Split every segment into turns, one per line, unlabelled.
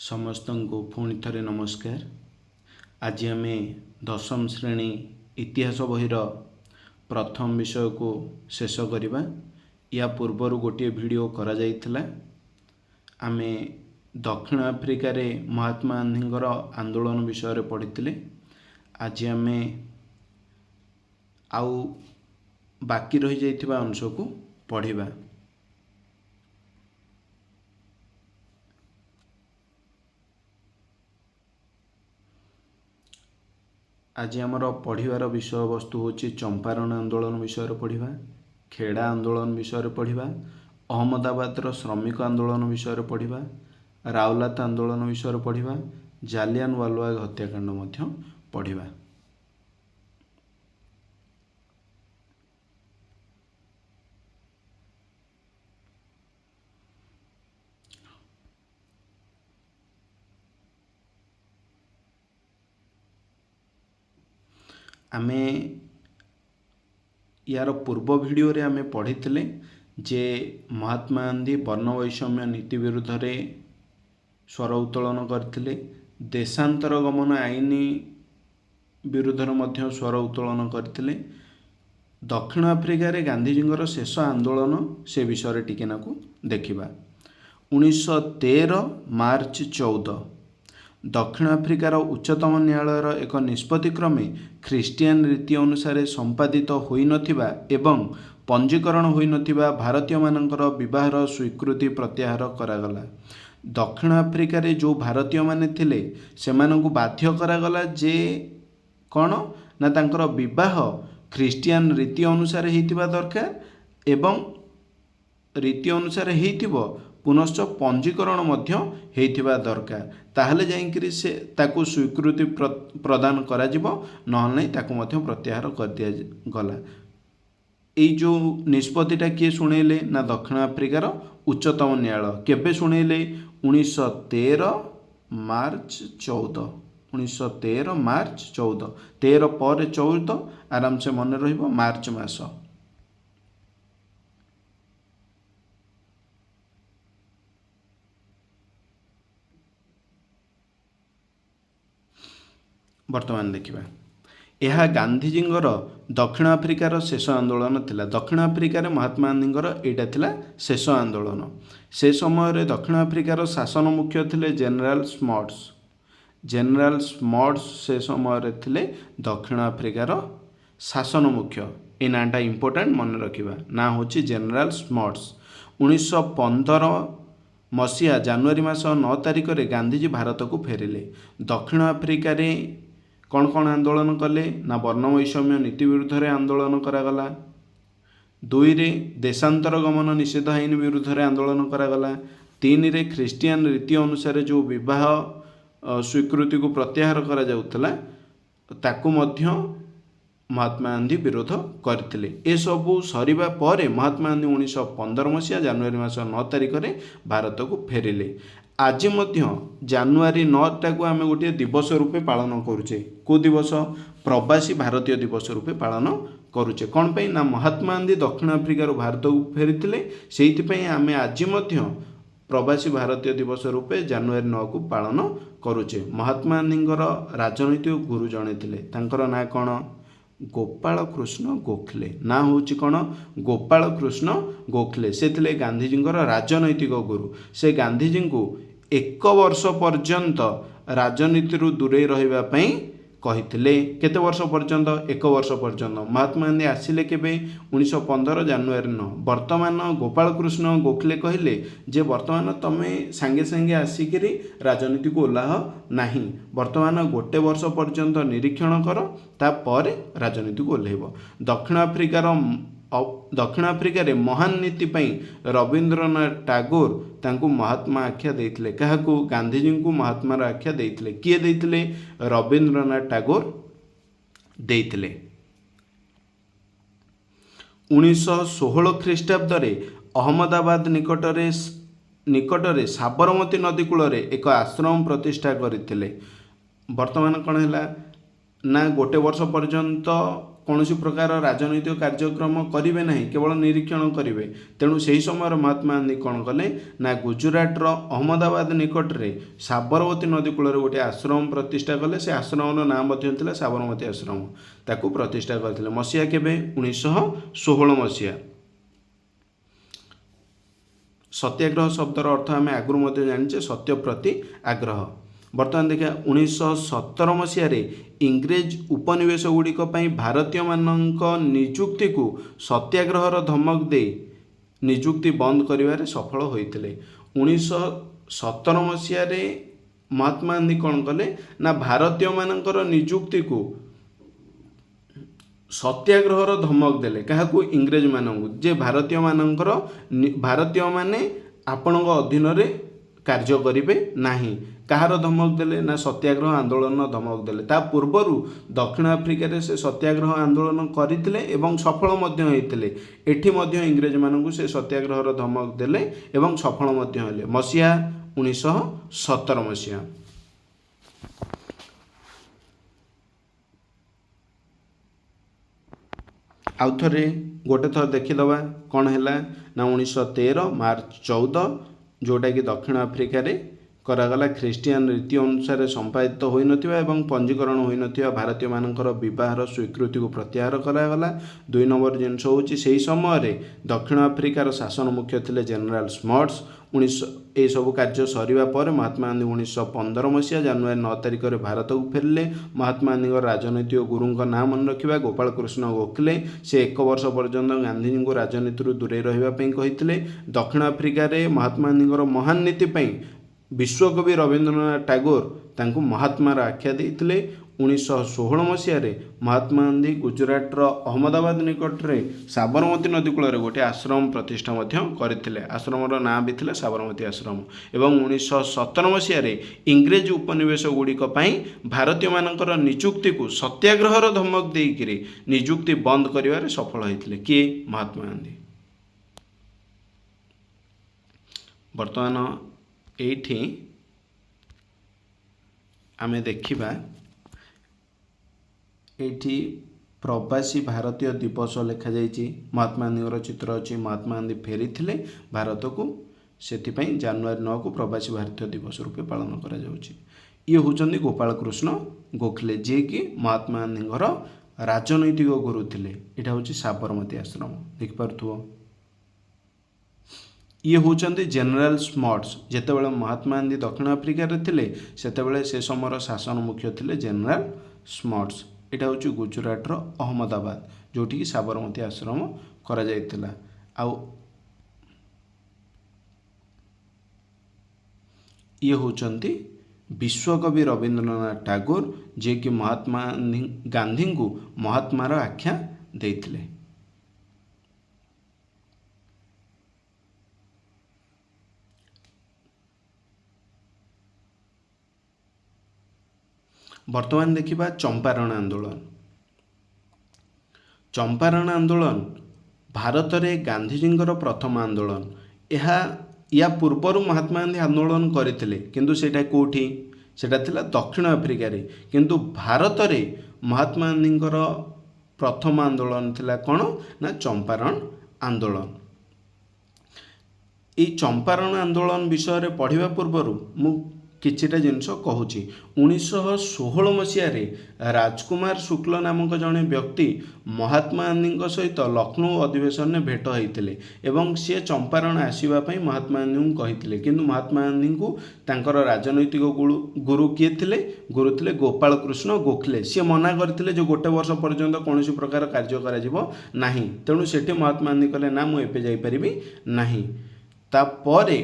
ସମସ୍ତଙ୍କୁ ପୁଣି ଥରେ ନମସ୍କାର। ଆଜି ଆମେ ଦଶମ ଶ୍ରେଣୀ ଇତିହାସ ବହିର ପ୍ରଥମ ବିଷୟକୁ ଶେଷ କରିବା। या ପୂର୍ବରୁ ଗୋଟିଏ ଭିଡ଼ିଓ କରାଯାଇଥିଲା। ଆମେ ଦକ୍ଷିଣ ଆଫ୍ରିକାରେ ମହାତ୍ମା ଗାନ୍ଧୀଙ୍କର ଆନ୍ଦୋଳନ ବିଷୟରେ ପଢ଼ିଥିଲେ। ଆଜି ଆମେ ଆଉ ବାକି ରହିଯାଇଥିବା ଅଂଶକୁ ପଢ଼ିବା। आज आमर पढ़िबार विषयवस्तु होची चंपारण आंदोलन विषय पढ़िबा, खेड़ा आंदोलन विषय पढ़िबा, अहमदाबाद श्रमिक आंदोलन विषय पढ़िबा, रावलात आंदोलन विषय पढ़िबा, जालियानवाला बाग हत्याकांड मध्य पढ़िबा। आमे यार पूर्व वीडियो रे आमे पढ़ी जे महात्मा गांधी वर्ण वैषम्य नीति विरुद्ध रे स्वर उत्तोलन करथिले। देशांतर गमन आईन विरुद्ध रे स्वर उत्तोलन करथिले। दक्षिण आफ्रिका रे गांधीजी शेष आंदोलन से विषय टिके नाकू देखिबा। 1913 मार्च 14 दक्षिण आफ्रिकार उच्चतम न्यायालय एक निष्पत्ति क्रमे ख्रीस्टियान रीति अनुसार संपादित होई नथिबा एवं पंजीकरण होई नथिबा भारतीय मानकर विवाहर स्वीकृति प्रत्याहार करागला। दक्षिण आफ्रिका रे जो भारतीय माने थिले सेमानकु बाध्य करागला जे कौन ना तांकर विवाह ख्रीस्टियान रीति अनुसार हेतिबा दरकार एवं रीति अनुसार हेतिबो पुनश्च पंजीकरण मध्य हेतिबा दरकार। ताहले जाइकरी से ताकू स्वीकृति प्रदान करा जिवो, नहले नहीं ताकू मध्य प्रत्याहार कर दिया गला। ए जो निष्पत्तिटा किए शुणेले ना दक्षिण आफ्रिकार उच्चतम न्यायालय केबे शुणेले 1913 मार्च 14 1913 मार्च 14 13 पर 14 आराम से मन रहिबो मार्च मास। वर्तमान देखिबा यह गांधीजींगर दक्षिण आफ्रिकार शेष आंदोलन थिला। दक्षिण आफ्रिकार महात्मा गांधींगर एटा थिला शेष आंदोलन। से समय रे दक्षिण आफ्रिकार शासन मुख्य थिले जनरल स्मट्स। जनरल स्मट्स से समय रे थिले दक्षिण आफ्रिकार शासन मुख्य। ए नाटा इंपोर्टेंट मन रखिबा, ना होची जनरल स्मट्स। 1915 मसीहा जनवरी मास 9 तारिख रे गांधीजी भारत को फेरिले। दक्षिण आफ्रिका रे कौन कौन आंदोलन कले ना वर्ण वैषम्य नीति विरुद्ध रे आंदोलन करागला। 2 रे देशांतर गमन निषेध आईन विरुद्ध रे आंदोलन करागला। 3 रे ख्रीस्टियान रीति अनुसार जो विवाह स्वीकृति को प्रत्याहार करा जाउतला ताकू मध्य महात्मा गांधी विरोध करथिले। ए सबू सरिबा परे महात्मा गांधी 1915 मसीहा जनवरी मास 9 तारिख रे भारत को फेरिले। आज मध्य जनवरी 9 टाकू आम गोटे दिवस रूपे पालन करुचे। को दिवस? प्रवासी भारतीय दिवस रूपे पालन करुचे। कौन पे ना महात्मा गांधी दक्षिण आफ्रिकार भारत को फेरी से आम आज मध्य प्रवासी भारतीय दिवस रूपे जनवरी 9 को पालन करुचे। महात्मा गांधींकर राजनैतिक गुरु जड़े थे, तांकर ना कौन? गोपाल कृष्ण गोखले। ना हूँ कौन? गोपाल कृष्ण गोखले। से थे गांधीजींकर राजनैतिक गुरु। से गांधीजी को 1 वर्ष पर्यंत राजनीति दूरे रहिबा पई कहिथिले। केते वर्ष पर्यंत? 1 वर्ष पर्यंत। महात्मा गांधी आसिले केबे? 1915 जनवरी 9। वर्तमान गोपाल कृष्ण गोखले कहले जे वर्तमान तमे सांगे सांगे आसिकरी राजनीति को ओल्लाह नाही, वर्तमान 1 वर्ष पर्यंत निरीक्षण कर तापर राजनीति को ओल्लेइबो। दक्षिण आफ्रिका रे महान नीति पई रविंद्रनाथ टैगोर तांकू महात्मा आख्या देइथिले। काहाकू? गांधीजी को महात्मा आख्या देइथिले। किए देइथिले? रविंद्रनाथ टैगोर देइथिले। 1916 ख्रीष्टाब्द रे अहमदाबाद निकटरे साबरमती नदी कूल रे एक आश्रम प्रतिष्ठा करथिले। वर्तमान कौन है ना 1 वर्ष पर्यंत କୌଣସି ପ୍ରକାର ରାଜନୈତିକ କାର୍ଯ୍ୟକ୍ରମ କରିବେ ନାହିଁ, କେବଳ ନିରୀକ୍ଷଣ କରିବେ। ତେଣୁ ସେହି ସମୟରେ ମହାତ୍ମା ଗାନ୍ଧୀ କ'ଣ କଲେ ନା ଗୁଜୁରାଟର ଅହମ୍ମଦାବାଦ ନିକଟରେ ସାବରମତୀ ନଦୀ କୂଳରେ ଗୋଟିଏ ଆଶ୍ରମ ପ୍ରତିଷ୍ଠା କଲେ। ସେ ଆଶ୍ରମର ନାଁ ମଧ୍ୟ ଥିଲା ସାବରମତୀ ଆଶ୍ରମ। ତାକୁ ପ୍ରତିଷ୍ଠା କରିଥିଲେ। ମସିହା କେବେ? 1916 ମସିହା। ସତ୍ୟାଗ୍ରହ ଶବ୍ଦର ଅର୍ଥ ଆମେ ଆଗରୁ ମଧ୍ୟ ଜାଣିଛେ, ସତ୍ୟ ପ୍ରତି ଆଗ୍ରହ। ବର୍ତ୍ତମାନ ଦେଖିବା 1917 ମସିହାରେ ଇଂରେଜ ଉପନିବେଶ ଗୁଡ଼ିକ ପାଇଁ ଭାରତୀୟମାନଙ୍କ ନିଯୁକ୍ତିକୁ ସତ୍ୟାଗ୍ରହର ଧମକ ଦେଇ ନିଯୁକ୍ତି ବନ୍ଦ କରିବାରେ ସଫଳ ହୋଇଥିଲେ। 1917 ମସିହାରେ ମହାତ୍ମା ଗାନ୍ଧୀ କ'ଣ କଲେ ନା ଭାରତୀୟମାନଙ୍କର ନିଯୁକ୍ତିକୁ ସତ୍ୟାଗ୍ରହର ଧମକ ଦେଲେ। କାହାକୁ? ଇଂରେଜମାନଙ୍କୁ। ଯେ ଭାରତୀୟମାନେ ଆପଣଙ୍କ ଅଧୀନରେ କାର୍ଯ୍ୟ କରିବେ ନାହିଁ। କାହାର ଧମକ ଦେଲେ ନା ସତ୍ୟାଗ୍ରହ ଆନ୍ଦୋଳନର ଧମକ ଦେଲେ। ତା ପୂର୍ବରୁ ଦକ୍ଷିଣ ଆଫ୍ରିକାରେ ସେ ସତ୍ୟାଗ୍ରହ ଆନ୍ଦୋଳନ କରିଥିଲେ ଏବଂ ସଫଳ ମଧ୍ୟ ହୋଇଥିଲେ। ଏଠି ମଧ୍ୟ ଇଂରେଜମାନଙ୍କୁ ସେ ସତ୍ୟାଗ୍ରହର ଧମକ ଦେଲେ ଏବଂ ସଫଳ ମଧ୍ୟ ହେଲେ। ମସିହା 1917 ମସିହା। ଆଉ ଥରେ ଗୋଟେ ଥର ଦେଖିଦେବା କ'ଣ ହେଲା ନା 1913 ମାର୍ଚ୍ଚ 14, ଯେଉଁଟାକି ଦକ୍ଷିଣ ଆଫ୍ରିକାରେ କରାଗଲା ଖ୍ରୀଷ୍ଟିଆନ ରୀତି ଅନୁସାରେ ସମ୍ପାଦିତ ହୋଇନଥିବା ଏବଂ ପଞ୍ଜୀକରଣ ହୋଇନଥିବା ଭାରତୀୟମାନଙ୍କର ବିବାହର ସ୍ୱୀକୃତିକୁ ପ୍ରତ୍ୟାହାର କରାଗଲା। 2 ନମ୍ବର ଜିନିଷ ହେଉଛି ସେହି ସମୟରେ ଦକ୍ଷିଣ ଆଫ୍ରିକାର ଶାସନ ମୁଖ୍ୟ ଥିଲେ ଜେନେରାଲ ସ୍ମଟ୍ସ। ଏସବୁ କାର୍ଯ୍ୟ ସରିବା ପରେ ମହାତ୍ମା ଗାନ୍ଧୀ 1915 ମସିହା ଜାନୁଆରୀ 9 ତାରିଖରେ ଭାରତକୁ ଫେରିଲେ। ମହାତ୍ମା ଗାନ୍ଧୀଙ୍କ ରାଜନୈତିକ ଗୁରୁଙ୍କ ନାଁ ମନେ ରଖିବା ଗୋପାଳ କୃଷ୍ଣ ଗୋଖଲେ। ସେ 1 ବର୍ଷ ପର୍ଯ୍ୟନ୍ତ ଗାନ୍ଧୀଜୀଙ୍କୁ ରାଜନୀତିରୁ ଦୂରେଇ ରହିବା ପାଇଁ କହିଥିଲେ। ଦକ୍ଷିଣ ଆଫ୍ରିକାରେ ମହାତ୍ମା ଗାନ୍ଧୀଙ୍କର ମହାନ ନୀତି ପାଇଁ ବିଶ୍ୱକବି ରବୀନ୍ଦ୍ରନାଥ ଟାଗୋର ତାଙ୍କୁ ମହାତ୍ମାର ଆଖ୍ୟା ଦେଇଥିଲେ। 1916 ମସିହାରେ ମହାତ୍ମା ଗାନ୍ଧୀ ଗୁଜୁରାଟର ଅହମ୍ମଦାବାଦ ନିକଟରେ ସାବରମତୀ ନଦୀ କୂଳରେ ଗୋଟିଏ ଆଶ୍ରମ ପ୍ରତିଷ୍ଠା ମଧ୍ୟ କରିଥିଲେ। ଆଶ୍ରମର ନାଁ ବି ଥିଲା ସାବରମତୀ ଆଶ୍ରମ। ଏବଂ 1917 ମସିହାରେ ଇଂରେଜ ଉପନିବେଶ ଗୁଡ଼ିକ ପାଇଁ ଭାରତୀୟମାନଙ୍କର ନିଯୁକ୍ତିକୁ ସତ୍ୟାଗ୍ରହର ଧମକ ଦେଇକରି ନିଯୁକ୍ତି ବନ୍ଦ କରିବାରେ ସଫଳ ହୋଇଥିଲେ। କିଏ? ମହାତ୍ମା ଗାନ୍ଧୀ। ବର୍ତ୍ତମାନ ଏଇଠି ଆମେ ଦେଖିବା, ଏଇଠି ପ୍ରବାସୀ ଭାରତୀୟ ଦିବସ ଲେଖାଯାଇଛି। ମହାତ୍ମା ଗାନ୍ଧୀଙ୍କର ଚିତ୍ର ଅଛି। ମହାତ୍ମା ଗାନ୍ଧୀ ଫେରିଥିଲେ ଭାରତକୁ, ସେଥିପାଇଁ ଜାନୁଆରୀ 9କୁ ପ୍ରବାସୀ ଭାରତୀୟ ଦିବସ ରୂପେ ପାଳନ କରାଯାଉଛି। ଇଏ ହେଉଛନ୍ତି ଗୋପାଳ କୃଷ୍ଣ ଗୋଖଲେ, ଯିଏକି ମହାତ୍ମା ଗାନ୍ଧୀଙ୍କର ରାଜନୈତିକ ଗୁରୁ ଥିଲେ। ଏଇଟା ହେଉଛି ସାବରମତୀ ଆଶ୍ରମ, ଦେଖିପାରୁଥିବ। ଇଏ ହେଉଛନ୍ତି ଜେନେରାଲ ସ୍ମଟ୍ସ। ଯେତେବେଳେ ମହାତ୍ମା ଗାନ୍ଧୀ ଦକ୍ଷିଣ ଆଫ୍ରିକାରେ ଥିଲେ ସେତେବେଳେ ସେ ସମୟର ଶାସନ ମୁଖ୍ୟ ଥିଲେ ଜେନେରାଲ ସ୍ମଟ୍ସ। ଏଇଟା ହେଉଛି ଗୁଜୁରାଟର ଅହମ୍ମଦାବାଦ, ଯେଉଁଠିକି ସାବରମତୀ ଆଶ୍ରମ କରାଯାଇଥିଲା। ଆଉ ଇଏ ହେଉଛନ୍ତି ବିଶ୍ୱକବି ରବୀନ୍ଦ୍ରନାଥ ଟାଗୋର, ଯିଏକି ମହାତ୍ମା ଗାନ୍ଧୀଙ୍କୁ ମହାତ୍ମାର ଆଖ୍ୟା ଦେଇଥିଲେ। ବର୍ତ୍ତମାନ ଦେଖିବା ଚମ୍ପାରଣ ଆନ୍ଦୋଳନ। ଚମ୍ପାରଣ ଆନ୍ଦୋଳନ ଭାରତରେ ଗାନ୍ଧୀଜୀଙ୍କର ପ୍ରଥମ ଆନ୍ଦୋଳନ। ୟା ପୂର୍ବରୁ ମହାତ୍ମା ଗାନ୍ଧୀ ଆନ୍ଦୋଳନ କରିଥିଲେ, କିନ୍ତୁ ସେଇଟା କେଉଁଠି? ସେଇଟା ଥିଲା ଦକ୍ଷିଣ ଆଫ୍ରିକାରେ। କିନ୍ତୁ ଭାରତରେ ମହାତ୍ମା ଗାନ୍ଧୀଙ୍କର ପ୍ରଥମ ଆନ୍ଦୋଳନ ଥିଲା କ'ଣ ନା ଚମ୍ପାରଣ ଆନ୍ଦୋଳନ। এই ଚମ୍ପାରଣ ଆନ୍ଦୋଳନ ବିଷୟରେ ପଢ଼ିବା ପୂର୍ବରୁ ମୁଁ କିଛିଟା ଜିନିଷ କହୁଛି। 1916 ମସିହାରେ ରାଜକୁମାର ଶୁକ୍ଲ ନାମକ ଜଣେ ବ୍ୟକ୍ତି ମହାତ୍ମା ଗାନ୍ଧୀଙ୍କ ସହିତ ଲକ୍ଷ୍ନୌ ଅଧିବେଶନରେ ଭେଟ ହୋଇଥିଲେ ଏବଂ ସିଏ ଚମ୍ପାରଣ ଆସିବା ପାଇଁ ମହାତ୍ମା ଗାନ୍ଧୀଙ୍କୁ କହିଥିଲେ। କିନ୍ତୁ ମହାତ୍ମା ଗାନ୍ଧୀଙ୍କୁ ତାଙ୍କର ରାଜନୈତିକ ଗୁରୁ କିଏ ଥିଲେ? ଗୁରୁ ଥିଲେ ଗୋପାଳ କୃଷ୍ଣ ଗୋଖଲେ। ସିଏ ମନା କରିଥିଲେ ଯେ 1 ବର୍ଷ ପର୍ଯ୍ୟନ୍ତ କୌଣସି ପ୍ରକାର କାର୍ଯ୍ୟ କରାଯିବ ନାହିଁ। ତେଣୁ ସେଠି ମହାତ୍ମା ଗାନ୍ଧୀ କହିଲେ ନା, ମୁଁ ଏବେ ଯାଇପାରିବି ନାହିଁ। ତାପରେ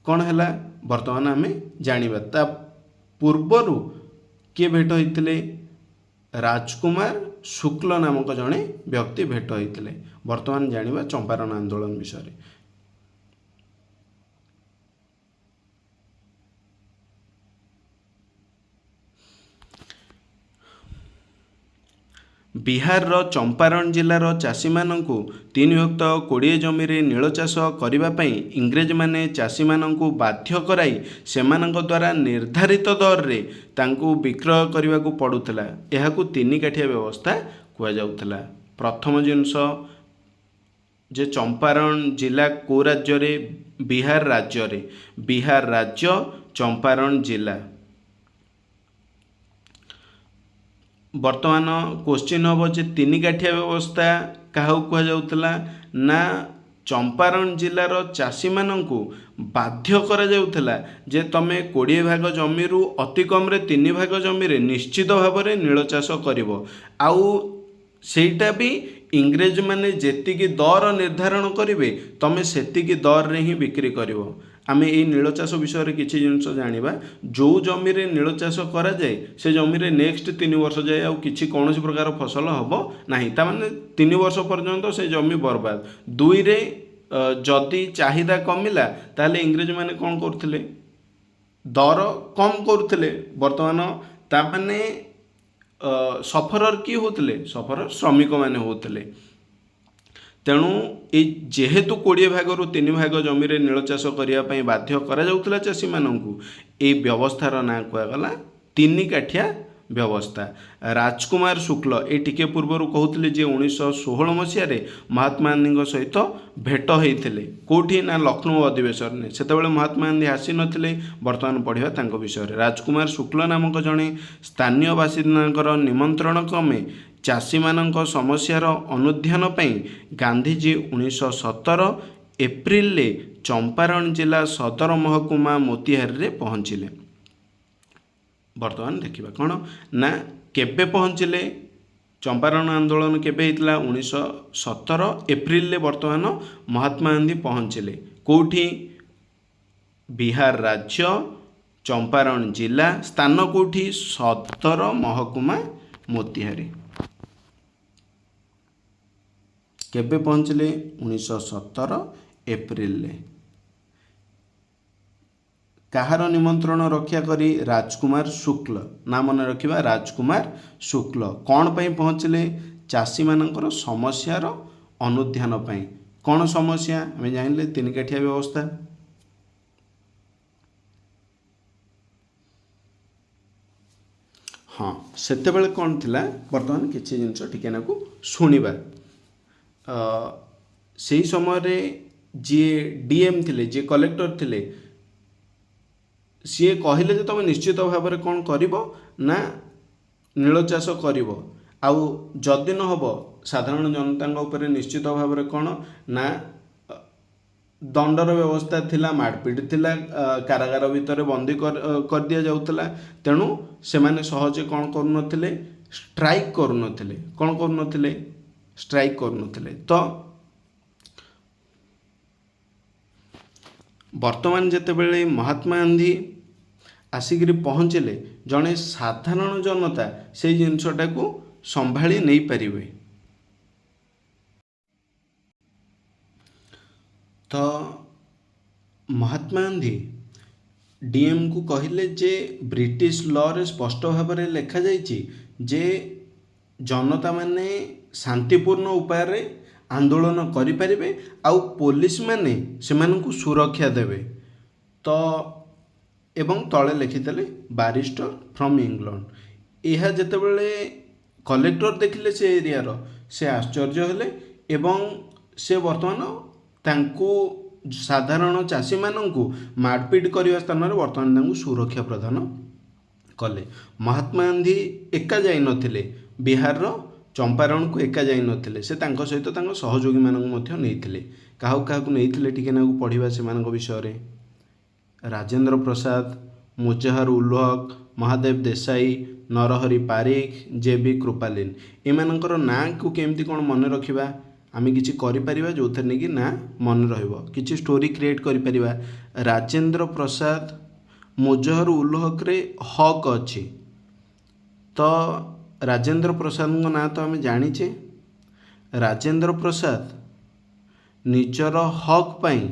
କ'ଣ ହେଲା ବର୍ତ୍ତମାନ ଆମେ ଜାଣିବା। ତା ପୂର୍ବରୁ କିଏ ଭେଟ ହୋଇଥିଲେ? ରାଜକୁମାର ଶୁକ୍ଲ ନାମକ ଜଣେ ବ୍ୟକ୍ତି ଭେଟ ହୋଇଥିଲେ। ବର୍ତ୍ତମାନ ଜାଣିବା ଚମ୍ପାରଣ ଆନ୍ଦୋଳନ ବିଷୟରେ। ବିହାରର ଚମ୍ପାରଣ ଜିଲ୍ଲାର ଚାଷୀମାନଙ୍କୁ 3/20 ଜମିରେ ନୀଳ ଚାଷ କରିବା ପାଇଁ ଇଂରେଜମାନେ ଚାଷୀମାନଙ୍କୁ ବାଧ୍ୟ କରାଇ ସେମାନଙ୍କ ଦ୍ୱାରା ନିର୍ଦ୍ଧାରିତ ଦରରେ ତାଙ୍କୁ ବିକ୍ରୟ କରିବାକୁ ପଡ଼ୁଥିଲା। ଏହାକୁ 3 କାଠିଆ ବ୍ୟବସ୍ଥା କୁହାଯାଉଥିଲା। ପ୍ରଥମ ଜିନିଷ ଯେ ଚମ୍ପାରଣ ଜିଲ୍ଲା କେଉଁ ରାଜ୍ୟରେ? ବିହାର ରାଜ୍ୟରେ। ବିହାର ରାଜ୍ୟ ଚମ୍ପାରଣ ଜିଲ୍ଲା। ବର୍ତ୍ତମାନ କ୍ୱେଶ୍ଚିନ୍ ହେବ ଯେ ତିନି କାଠିଆ ବ୍ୟବସ୍ଥା କାହାକୁ କୁହାଯାଉଥିଲା? ନା ଚମ୍ପାରଣ ଜିଲ୍ଲାର ଚାଷୀମାନଙ୍କୁ ବାଧ୍ୟ କରାଯାଉଥିଲା ଯେ ତମେ 20 ଭାଗ ଜମିରୁ ଅତି କମ୍ରେ 3 ଭାଗ ଜମିରେ ନିଶ୍ଚିତ ଭାବରେ ନୀଳ ଚାଷ କରିବ। ଆଉ ସେଇଟା ବି ଇଂରେଜମାନେ ଯେତିକି ଦର ନିର୍ଦ୍ଧାରଣ କରିବେ ତମେ ସେତିକି ଦରରେ ହିଁ ବିକ୍ରି କରିବ। ଆମେ ଏଇ ନୀଳ ଚାଷ ବିଷୟରେ କିଛି ଜିନିଷ ଜାଣିବା। ଯେଉଁ ଜମିରେ ନୀଳ ଚାଷ କରାଯାଏ ସେ ଜମିରେ ନେକ୍ସଟ 3 ବର୍ଷ ଯାଏ ଆଉ କିଛି କୌଣସି ପ୍ରକାର ଫସଲ ହେବ ନାହିଁ। ତାମାନେ 3 ବର୍ଷ ପର୍ଯ୍ୟନ୍ତ ସେ ଜମି ବର୍ବାଦ। ଦୁଇରେ ଯଦି ଚାହିଦା କମିଲା ତାହେଲେ ଇଂରେଜମାନେ କ'ଣ କରୁଥିଲେ? ଦର କମ୍ କରୁଥିଲେ। ବର୍ତ୍ତମାନ ତାମାନେ ସଫରର କିଏ ହେଉଥିଲେ? ସଫରର ଶ୍ରମିକମାନେ ହେଉଥିଲେ। ତେଣୁ ଏଇ ଯେହେତୁ 20 ଭାଗରୁ 3 ଭାଗ ଜମିରେ ନୀଳ ଚାଷ କରିବା ପାଇଁ ବାଧ୍ୟ କରାଯାଉଥିଲା ଚାଷୀମାନଙ୍କୁ, ଏଇ ବ୍ୟବସ୍ଥାର ନାଁ କୁହାଗଲା ତିନି କାଠିଆ ବ୍ୟବସ୍ଥା। ରାଜକୁମାର ଶୁକ୍ଲ ଏ ଟିକେ ପୂର୍ବରୁ କହୁଥିଲେ ଯେ 1916 ମସିହାରେ ମହାତ୍ମା ଗାନ୍ଧୀଙ୍କ ସହିତ ଭେଟ ହୋଇଥିଲେ। କେଉଁଠି? ନା ଲକ୍ଷ୍ନୌ ଅଧିବେଶନରେ। ସେତେବେଳେ ମହାତ୍ମା ଗାନ୍ଧୀ ଆସିନଥିଲେ। ବର୍ତ୍ତମାନ ପଢ଼ିବା ତାଙ୍କ ବିଷୟରେ। ରାଜକୁମାର ଶୁକ୍ଲ ନାମକ ଜଣେ ସ୍ଥାନୀୟ ବାସିନ୍ଦାଙ୍କର ନିମନ୍ତ୍ରଣ କ୍ରମେ ଚାଷୀମାନଙ୍କ ସମସ୍ୟାର ଅନୁଧ୍ୟାନ ପାଇଁ ଗାନ୍ଧୀଜୀ 1917 ଏପ୍ରିଲରେ ଚମ୍ପାରଣ ଜିଲ୍ଲା ସଦର ମହକୁମା ମୋତିହାରୀରେ ପହଞ୍ଚିଲେ। ବର୍ତ୍ତମାନ ଦେଖିବା କ'ଣ ନା କେବେ ପହଞ୍ଚିଲେ? ଚମ୍ପାରଣ ଆନ୍ଦୋଳନ କେବେ ହେଇଥିଲା? 1917 ଏପ୍ରିଲରେ ବର୍ତ୍ତମାନ ମହାତ୍ମା ଗାନ୍ଧୀ ପହଞ୍ଚିଲେ। କେଉଁଠି? ବିହାର ରାଜ୍ୟ ଚମ୍ପାରଣ ଜିଲ୍ଲା। ସ୍ଥାନ କେଉଁଠି? ସଦର ମହକୁମା ମୋତିହାରୀ। କେବେ ପହଞ୍ଚିଲେ? 1917 ଏପ୍ରିଲରେ। କାହାର ନିମନ୍ତ୍ରଣ ରକ୍ଷା କରି? ରାଜକୁମାର ଶୁକ୍ଲ। ନା ମନେ ରଖିବା, ରାଜକୁମାର ଶୁକ୍ଲ। କ'ଣ ପାଇଁ ପହଞ୍ଚିଲେ? ଚାଷୀମାନଙ୍କର ସମସ୍ୟାର ଅନୁଧ୍ୟାନ ପାଇଁ। କ'ଣ ସମସ୍ୟା? ଆମେ ଜାଣିଲେ ତିନି କାଠିଆ ବ୍ୟବସ୍ଥା। ହଁ, ସେତେବେଳେ କ'ଣ ଥିଲା? ବର୍ତ୍ତମାନ କିଛି ଜିନିଷ ଟିକେ ନାକୁ ଶୁଣିବା। ସେହି ସମୟରେ ଯିଏ ଡିଏମ୍ ଥିଲେ, ଯିଏ କଲେକ୍ଟର ଥିଲେ, ସିଏ କହିଲେ ଯେ ତୁମେ ନିଶ୍ଚିତ ଭାବରେ କ'ଣ କରିବ? ନା ନୀଳ ଚାଷ କରିବ। ଆଉ ଯଦି ନ ହେବ ସାଧାରଣ ଜନତାଙ୍କ ଉପରେ ନିଶ୍ଚିତ ଭାବରେ କ'ଣ? ନା ଦଣ୍ଡର ବ୍ୟବସ୍ଥା ଥିଲା, ମାଡ଼ପିଟ ଥିଲା, କାରାଗାର ଭିତରେ ବନ୍ଦୀ କରିଦିଆଯାଉଥିଲା। ତେଣୁ ସେମାନେ ସହଜେ କ'ଣ କରୁନଥିଲେ? ଷ୍ଟ୍ରାଇକ୍ କରୁନଥିଲେ। କ'ଣ କରୁନଥିଲେ? ଷ୍ଟ୍ରାଇକ୍ କରୁନଥିଲେ। ତ ବର୍ତ୍ତମାନ ଯେତେବେଳେ ମହାତ୍ମା ଗାନ୍ଧୀ ଆସିକିରି ପହଞ୍ଚିଲେ, ଜଣେ ସାଧାରଣ ଜନତା ସେଇ ଜିନିଷଟାକୁ ସମ୍ଭାଳି ନେଇପାରିବେ। ତ ମହାତ୍ମା ଗାନ୍ଧୀ ଡିଏମ୍କୁ କହିଲେ ଯେ ବ୍ରିଟିଶ ଲରେ ସ୍ପଷ୍ଟ ଭାବରେ ଲେଖାଯାଇଛି ଯେ ଜନତାମାନେ ଶାନ୍ତିପୂର୍ଣ୍ଣ ଉପାୟରେ ଆନ୍ଦୋଳନ କରିପାରିବେ ଆଉ ପୋଲିସମାନେ ସେମାନଙ୍କୁ ସୁରକ୍ଷା ଦେବେ। ତ ଏବଂ ତଳେ ଲେଖିଥିଲେ ବାରିଷ୍ଟର ଫ୍ରମ୍ ଇଂଲଣ୍ଡ। ଏହା ଯେତେବେଳେ କଲେକ୍ଟର ଦେଖିଲେ ସେ ଏରିଆର, ସେ ଆଶ୍ଚର୍ଯ୍ୟ ହେଲେ ଏବଂ ସେ ବର୍ତ୍ତମାନ ତାଙ୍କୁ ସାଧାରଣ ଚାଷୀମାନଙ୍କୁ ମାଡ଼ପିଟ କରିବା ସ୍ଥାନରେ ବର୍ତ୍ତମାନ ତାଙ୍କୁ ସୁରକ୍ଷା ପ୍ରଦାନ କଲେ। ମହାତ୍ମା ଗାନ୍ଧୀ ଏକା ଯାଇନଥିଲେ, ବିହାରର ଚମ୍ପାରଣକୁ ଏକା ଯାଇନଥିଲେ। ସେ ତାଙ୍କ ସହିତ ତାଙ୍କ ସହଯୋଗୀମାନଙ୍କୁ ମଧ୍ୟ ନେଇଥିଲେ। କାହାକୁ କାହାକୁ ନେଇଥିଲେ ଟିକେ ନାକୁ ପଢ଼ିବା ସେମାନଙ୍କ ବିଷୟରେ। ରାଜେନ୍ଦ୍ର ପ୍ରସାଦ, ମୁଜାହର ଉଲ୍ ହକ୍, ମହାଦେବ ଦେଶାଇ, ନରହରି ପାରିଖ, ଜେ.ବି. କୃପାଲିନ। ଏମାନଙ୍କର ନାଁକୁ କେମିତି କ'ଣ ମନେ ରଖିବା? ଆମେ କିଛି କରିପାରିବା ଯେଉଁଥିରେ ନେଇକି ନା ମନେ ରହିବ। କିଛି ଷ୍ଟୋରି କ୍ରିଏଟ୍ କରିପାରିବା। ରାଜେନ୍ଦ୍ର ପ୍ରସାଦ, ମୁଜାହର ଉଲ୍ ହକ୍ରେ ହକ୍ ଅଛି। ତ ରାଜେନ୍ଦ୍ର ପ୍ରସାଦଙ୍କ ନାଁ ତ ଆମେ ଜାଣିଛେ। ରାଜେନ୍ଦ୍ର ପ୍ରସାଦ ନିଜର ହକ୍ ପାଇଁ,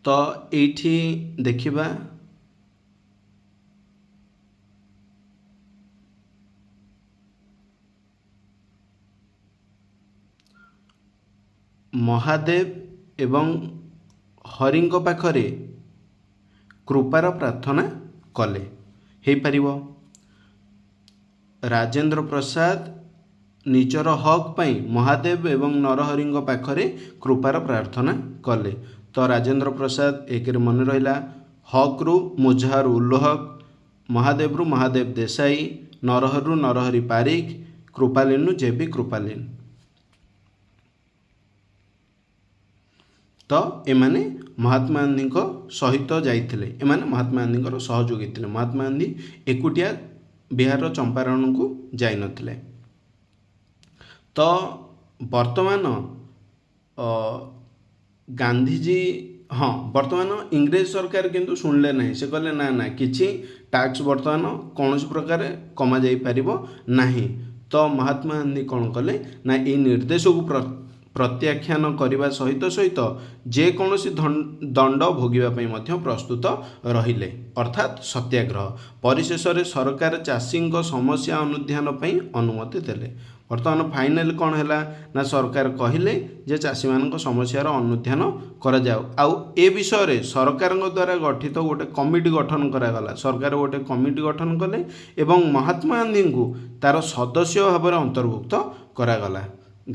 ତ ଏଇଠି ଦେଖିବା ମହାଦେବ ଏବଂ ହରିଙ୍କ ପାଖରେ କୃପାର ପ୍ରାର୍ଥନା କଲେ। ହେଇପାରିବ। ରାଜେନ୍ଦ୍ର ପ୍ରସାଦ ନିଜର ହକ୍ ପାଇଁ ମହାଦେବ ଏବଂ ନରହରିଙ୍କ ପାଖରେ କୃପାର ପ୍ରାର୍ଥନା କଲେ। ତ ରାଜେନ୍ଦ୍ର ପ୍ରସାଦ ଏକରେ ମନେ ରହିଲା, ହକ୍ରୁ ମୁଜାହାର ଉଲ୍ ହକ୍, ମହାଦେବରୁ ମହାଦେବ ଦେଶାଇ, ନରହରିରୁ ନରହରି ପାରିକ, କୃପାଲିନରୁ ଜେ.ବି. କୃପାଲିନ। ତ ଏମାନେ ମହାତ୍ମା ଗାନ୍ଧୀଙ୍କ ସହିତ ଯାଇଥିଲେ, ଏମାନେ ମହାତ୍ମା ଗାନ୍ଧୀଙ୍କର ସହଯୋଗୀ ଥିଲେ। ମହାତ୍ମା ଗାନ୍ଧୀ ଏକୁଟିଆ ବିହାରର ଚମ୍ପାରଣକୁ ଯାଇନଥିଲେ। ତ ବର୍ତ୍ତମାନ ଗାନ୍ଧୀଜୀ ବର୍ତ୍ତମାନ ଇଂରେଜ ସରକାର କିନ୍ତୁ ଶୁଣିଲେ ନାହିଁ। ସେ କହିଲେ ନା କିଛି ଟ୍ୟାକ୍ସ ବର୍ତ୍ତମାନ କୌଣସି ପ୍ରକାର କମା ଯାଇପାରିବ ନାହିଁ। ତ ମହାତ୍ମା ଗାନ୍ଧୀ କ'ଣ କଲେ ନା ଏଇ ନିର୍ଦ୍ଦେଶକୁ ପ୍ରତ୍ୟାଖ୍ୟାନ କରିବା ସହିତ ଯେକୌଣସି ଦଣ୍ଡ ଭୋଗିବା ପାଇଁ ମଧ୍ୟ ପ୍ରସ୍ତୁତ ରହିଲେ, ଅର୍ଥାତ୍ ସତ୍ୟାଗ୍ରହ। ପରିଶେଷରେ ସରକାର ଚାଷୀଙ୍କ ସମସ୍ୟା ଅନୁଧ୍ୟାନ ପାଇଁ ଅନୁମତି ଦେଲେ। ବର୍ତ୍ତମାନ ଫାଇନାଲ କ'ଣ ହେଲା ନା ସରକାର କହିଲେ ଯେ ଚାଷୀମାନଙ୍କ ସମସ୍ୟାର ଅନୁଧ୍ୟାନ କରାଯାଉ। ଆଉ ଏ ବିଷୟରେ ସରକାରଙ୍କ ଦ୍ୱାରା ଗଠିତ ଗୋଟେ କମିଟି ଗଠନ କରାଗଲା। ସରକାର ଗୋଟେ କମିଟି ଗଠନ କଲେ ଏବଂ ମହାତ୍ମା ଗାନ୍ଧୀଙ୍କୁ ତାର ସଦସ୍ୟ ଭାବରେ ଅନ୍ତର୍ଭୁକ୍ତ କରାଗଲା।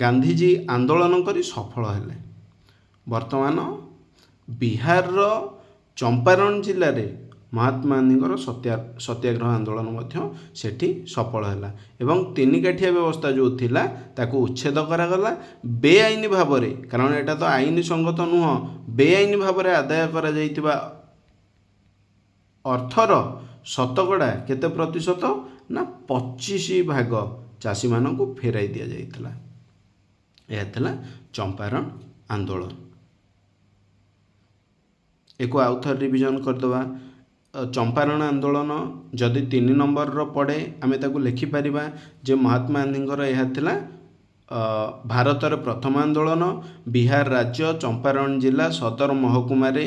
ଗାନ୍ଧୀଜୀ ଆନ୍ଦୋଳନ କରି ସଫଳ ହେଲେ। ବର୍ତ୍ତମାନ ବିହାରର ଚମ୍ପାରଣ ଜିଲ୍ଲାରେ ମହାତ୍ମା ଗାନ୍ଧୀଙ୍କର ସତ୍ୟାଗ୍ରହ ଆନ୍ଦୋଳନ ମଧ୍ୟ ସେଠି ସଫଳ ହେଲା ଏବଂ ତିନିକାଠିଆ ବ୍ୟବସ୍ଥା ଯେଉଁ ଥିଲା ତାକୁ ଉଚ୍ଛେଦ କରାଗଲା। ବେଆଇନ ଭାବରେ, କାରଣ ଏଇଟା ତ ଆଇନ ସଙ୍ଗତ ନୁହଁ, ବେଆଇନ ଭାବରେ ଆଦାୟ କରାଯାଇଥିବା ଅର୍ଥର ଶତକଡ଼ା କେତେ ପ୍ରତିଶତ ନା 25% ଚାଷୀମାନଙ୍କୁ ଫେରାଇ ଦିଆଯାଇଥିଲା। ଏହା ଥିଲା ଚମ୍ପାରଣ ଆନ୍ଦୋଳନ। ଏକୁ ଆଉଥରେ ରିଭିଜନ କରିଦେବା। ଚମ୍ପାରଣ ଆନ୍ଦୋଳନ ଯଦି 3 ନମ୍ବରର ପଡ଼େ ଆମେ ତାକୁ ଲେଖିପାରିବା ଯେ ମହାତ୍ମା ଗାନ୍ଧୀଙ୍କର ଏହା ଥିଲା ଭାରତରେ ପ୍ରଥମ ଆନ୍ଦୋଳନ। ବିହାର ରାଜ୍ୟ ଚମ୍ପାରଣ ଜିଲ୍ଲା ସଦର ମହକୁମାରେ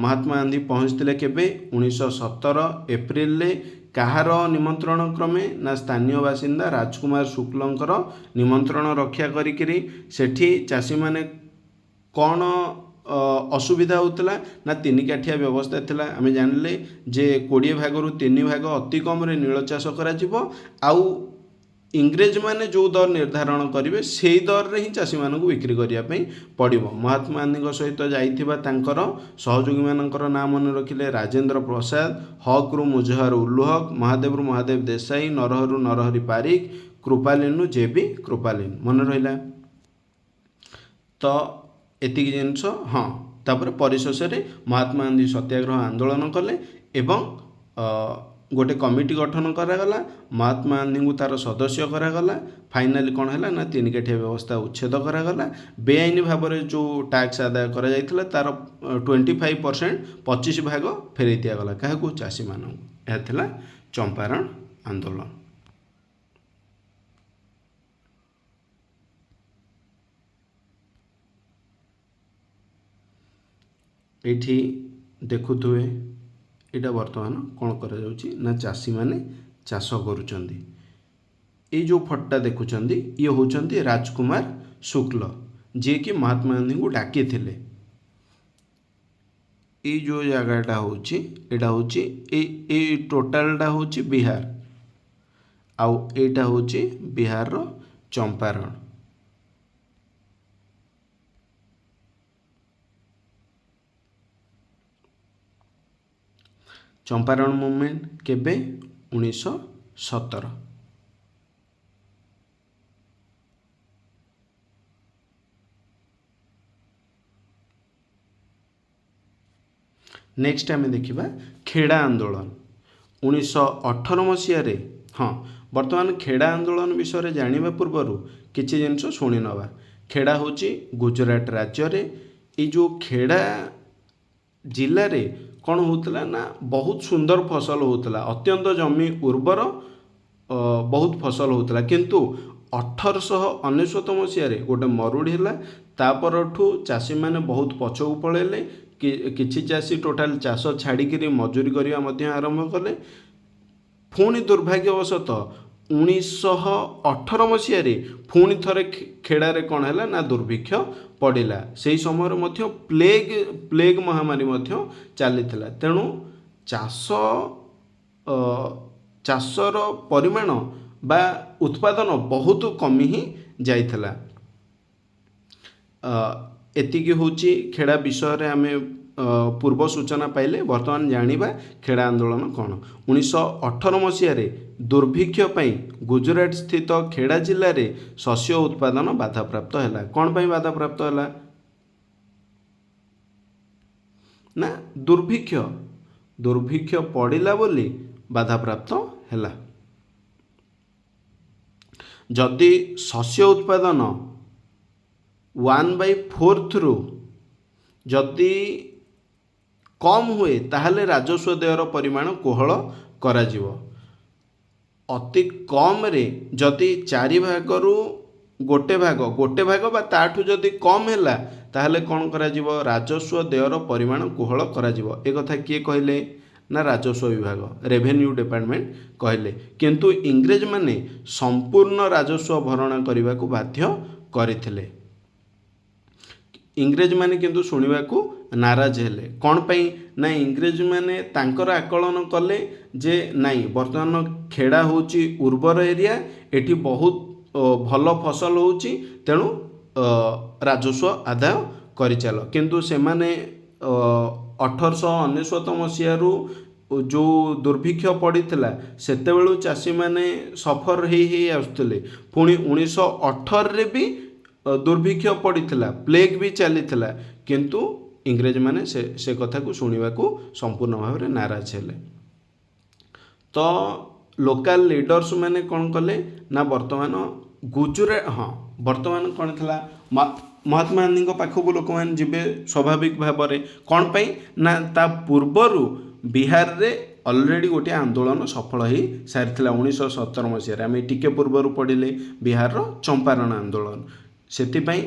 ମହାତ୍ମା ଗାନ୍ଧୀ ପହଞ୍ଚିଥିଲେ କେବେ? 1917 ଏପ୍ରିଲରେ। କାହାର ନିମନ୍ତ୍ରଣ କ୍ରମେ ନା ସ୍ଥାନୀୟ ବାସିନ୍ଦା ରାଜକୁମାର ଶୁକ୍ଲଙ୍କର ନିମନ୍ତ୍ରଣ ରକ୍ଷା କରିକିରି ସେଠି ଚାଷୀମାନେ କ'ଣ ଅସୁବିଧା ହେଉଥିଲା ନା ତିନିକାଠିଆ ବ୍ୟବସ୍ଥା ଥିଲା। ଆମେ ଜାଣିଲେ ଯେ 20 ଭାଗରୁ 3 ଭାଗ ଅତି କମରେ ନୀଳ ଚାଷ କରାଯିବ ଆଉ ଇଂରେଜମାନେ ଯେଉଁ ଦର ନିର୍ଦ୍ଧାରଣ କରିବେ ସେଇ ଦରରେ ହିଁ ଚାଷୀମାନଙ୍କୁ ବିକ୍ରି କରିବା ପାଇଁ ପଡ଼ିବ। ମହାତ୍ମା ଗାନ୍ଧୀଙ୍କ ସହିତ ଯାଇଥିବା ତାଙ୍କର ସହଯୋଗୀମାନଙ୍କର ନାଁ ମନେ ରଖିଲେ, ରାଜେନ୍ଦ୍ର ପ୍ରସାଦ, ହକ୍ରୁ ମୁଜାହାର ଉଲ୍ ହକ୍, ମହାଦେବରୁ ମହାଦେବ ଦେଶାଇ, ନରହରିରୁ ନରହରି ପାରିକ, କୃପାଲିନରୁ ଜେ.ବି. କୃପାଲିନ। ମନେ ରହିଲା? ତ ଏତିକି ଜିନିଷ। ତାପରେ ପରିଶେଷରେ ମହାତ୍ମା ଗାନ୍ଧୀ ସତ୍ୟାଗ୍ରହ ଆନ୍ଦୋଳନ କଲେ ଏବଂ ଗୋଟେ କମିଟି ଗଠନ କରାଗଲା। ମହାତ୍ମା ଗାନ୍ଧୀଙ୍କୁ ତାର ସଦସ୍ୟ କରାଗଲା। ଫାଇନାଲି କ'ଣ ହେଲା ନା ତିନିକାଠିଆ ବ୍ୟବସ୍ଥା ଉଚ୍ଛେଦ କରାଗଲା। ବେଆଇନ ଭାବରେ ଯେଉଁ ଟ୍ୟାକ୍ସ ଆଦାୟ କରାଯାଇଥିଲା ତାର 25% 25 ଭାଗ ଫେରାଇ ଦିଆଗଲା। କାହାକୁ? ଚାଷୀମାନଙ୍କୁ। ଏହା ଥିଲା ଚମ୍ପାରଣ ଆନ୍ଦୋଳନ। ଏଇଠି ଦେଖୁଥିବେ ଏଇଟା ବର୍ତ୍ତମାନ କ'ଣ କରାଯାଉଛି ନା ଚାଷୀମାନେ ଚାଷ କରୁଛନ୍ତି। ଏଇ ଯେଉଁ ଫଟୋଟା ଦେଖୁଛନ୍ତି ଇଏ ହେଉଛନ୍ତି ରାଜକୁମାର ଶୁକ୍ଲ, ଯିଏକି ମହାତ୍ମା ଗାନ୍ଧୀଙ୍କୁ ଡାକିଥିଲେ। ଏଇ ଯେଉଁ ଜାଗାଟା ହେଉଛି ଏଇଟା ହେଉଛି ଏଇ ଟୋଟାଲଟା ହେଉଛି ବିହାର ଆଉ ଏଇଟା ହେଉଛି ବିହାରର ଚମ୍ପାରଣ। ଚମ୍ପାରଣ ମୁଭମେଣ୍ଟ କେବେ? 1917। ନେକ୍ସଟ ଆମେ ଦେଖିବା ଖେଡ଼ା ଆନ୍ଦୋଳନ 1918 ମସିହାରେ। ବର୍ତ୍ତମାନ ଖେଡ଼ା ଆନ୍ଦୋଳନ ବିଷୟରେ ଜାଣିବା ପୂର୍ବରୁ କିଛି ଜିନିଷ ଶୁଣି ନେବା। ଖେଡ଼ା ହେଉଛି ଗୁଜରାଟ ରାଜ୍ୟରେ। ଏଇ ଯେଉଁ ଖେଡ଼ା ଜିଲ୍ଲାରେ କ'ଣ ହେଉଥିଲା ନା ବହୁତ ସୁନ୍ଦର ଫସଲ ହେଉଥିଲା, ଅତ୍ୟନ୍ତ ଜମି ଉର୍ବର, ବହୁତ ଫସଲ ହେଉଥିଲା। କିନ୍ତୁ 1899 ମସିହାରେ ଗୋଟେ ମରୁଡ଼ି ହେଲା। ତାପରଠୁ ଚାଷୀମାନେ ବହୁତ ପଛକୁ ପଳେଇଲେ। କିଛି ଚାଷୀ ଟୋଟାଲ ଚାଷ ଛାଡ଼ିକିରି ମଜୁରୀ କରିବା ମଧ୍ୟ ଆରମ୍ଭ କଲେ। ପୁଣି ଦୁର୍ଭାଗ୍ୟବଶତଃ 1918 ମସିହାରେ ପୁଣି ଥରେ ଖେଡ଼ାରେ କ'ଣ ହେଲା ନା ଦୁର୍ଭିକ୍ଷ ପଡ଼ିଲା। ସେହି ସମୟରେ ମଧ୍ୟ ପ୍ଲେଗ ମହାମାରୀ ମଧ୍ୟ ଚାଲିଥିଲା। ତେଣୁ ଚାଷର ପରିମାଣ बा उत्पादन बहुत कमी ही जाइथिला। एतिकी होची खेड़ा विषय रे आमे पूर्व सूचना पाइले। वर्तमान जानिबा खेड़ा आंदोलन कौन। 1918 मसीह दुर्भिक्ष पई गुजरात स्थित खेड़ा जिले में शस्य उत्पादन बाधाप्राप्त है। कौन पाई बाधाप्राप्त है ना दुर्भिक्ष दुर्भिक्ष पड़िला बोली बाधाप्राप्त है। जदि शस्य उत्पादन 1/4 रु जदि कम हुए ताहले राजस्व देयर परिमाण कोहल करा जिवो। अति कम रे जदि 4 भागरू गोटे भाग बा ताठू जदि कम है ताहले कौन करा जिवो राजस्व देयर परिमाण कोहल करा जिवो। ए कथा किए कहले ना राजस्व विभाग रेवेन्यू डिपार्टमेंट कहले। किंतु इंग्रेज माने संपूर्ण राजस्व भरणा करने को बाध्य करथिले। इंग्रेज माने किंतु सुनिबा को नाराज हेले। कौन पाई ना इंग्रेज माने तांकर आकलन कले जे नाई वर्तमान खेड़ा होची उर्वर एरिया, एठी बहुत भल फसल होची, तेणु राजस्व आदाय करि चल। किंतु से माने 1899 मसीह जो दुर्भिक्ष पड़ीथिला सेते बेलू चाषी माने सफर ही आसुथिले। पुणी 1918 रे भी दुर्भिक्ष पड़ीथिला, प्लेग भी चलीथिला, किंतु इंग्रेज माने से कथा को सुनिबा को संपूर्ण भाव में नाराज हेले। तो लोकल लीडर्स माने कौन कले ना वर्तमान गुजरात वर्तमान कौन थिला महात्मा गांधी पाखक लोक मैंने जीवे स्वाभाविक भाव में। कौन पाई ना ता पूर्वरु बिहार रे ऑलरेडी गोटे आंदोलन सफल हो सारी 1917 मसीह आम टिके पूर्वर पढ़िले बिहार चंपारण आंदोलन। सेतिपाई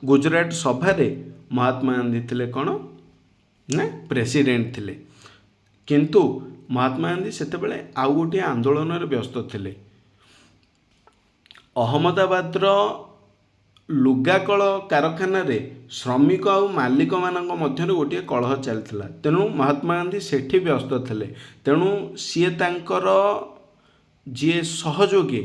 गुजरात सभारे महात्मा गांधी थिले कौन ना प्रेसिडेंट थिले। किंतु महात्मा गांधी सेतेबेले आउ गोटे आंदोलन रे व्यस्त थिले। अहमदाबाद लुगाकल कारखाना रे श्रमिक आउ मालिक मानक मध्य गोटे कलह चलता। तेणु महात्मा गांधी सेठी व्यस्त थिले। तेणु सी तांकर जी सहयोगी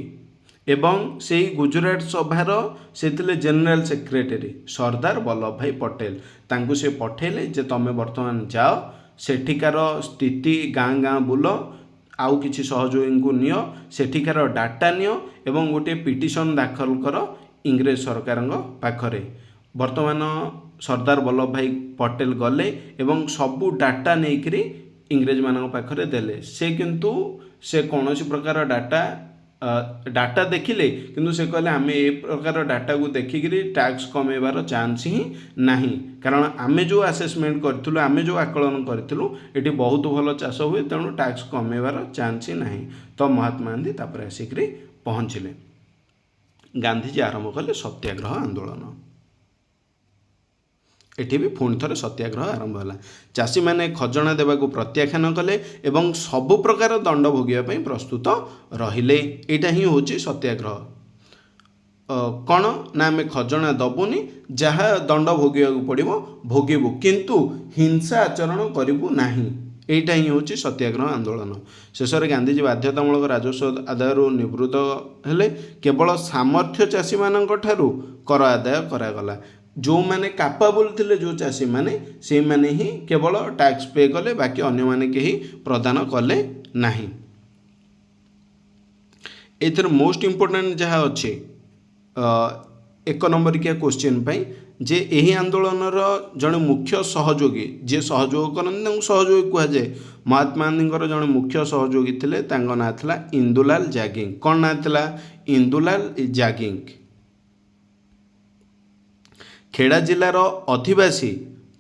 एवं से गुजरात सभार से जनरल सेक्रेटरी सरदार वल्लभ भाई पटेल तांकु से पठेले जे तमें वर्तमान जाओ सेठिकार स्थिति गाँ गाँ बुल आउ किछि सहयोगी को नियो सेठिकार डाटा नियो एवं गोटे पिटिशन दाखल कर इंग्रेज सरकार पाखरे। वर्तमान सरदार वल्लभ भाई पटेल गले एवं सबू डाटा नेकरी इंग्रेज मान पाखरे देले। से किंतु से कौन प्रकार डाटा देखिले किंतु से कहले आमे ए प्रकार डाटा को देखिकी टैक्स कमेबार चांस ही नहीं। कारण आमे जो आसेसमेंट करथिलु आमे जो आकलन करथिलु एटी बहुत भल चाष हुए, तेणु टैक्स कमेबार चांस ही नहीं। तो महात्मा गांधी तापर आसिक पहुँचले। गांधीजी आरंभ कले सत्याग्रह आंदोलन। एठी भी पुणी थे सत्याग्रह आरंभ है। चाषी मैंने खजना देवा प्रत्याख्यान कले एवं सबु प्रकार दंड भोगिया प्रस्तुत रहिले। यहाँ ही हूँ सत्याग्रह। कौन ना आम खजना दबुनी, जहाँ दंड भोगिया पड़ो भोगबू, किंतु हिंसा आचरण करूँ ना। यहाँ ही हूँ सत्याग्रह आंदोलन। शेष में गांधीजी बाध्यतामूलक राजस्व आदाय निवृत्त हेले। केवल सामर्थ्य चाषी मान कर आदाय करागला। जो माने कैपेबल थिले जो चाषी माने से माने ही केवल टैक्स पे कले, बाकी अन्य माने केही प्रदान कले नाही। एथर मोस्ट इम्पोर्टेंट जहाँ अच्छे 1 नंबरिया क्वेश्चन पाई जे यही आंदोलन जड़े मुख्य सहयोगी जे सहयोग करते सहयोगी कह जाए। महात्मा गांधी जड़े मुख्य सहयोगी थिले, तांको ना थिला इंदुलाल जागिंग। कौन ना थिला? इंदुलाल जागिंग। खेड़ा जिलार अधिवासी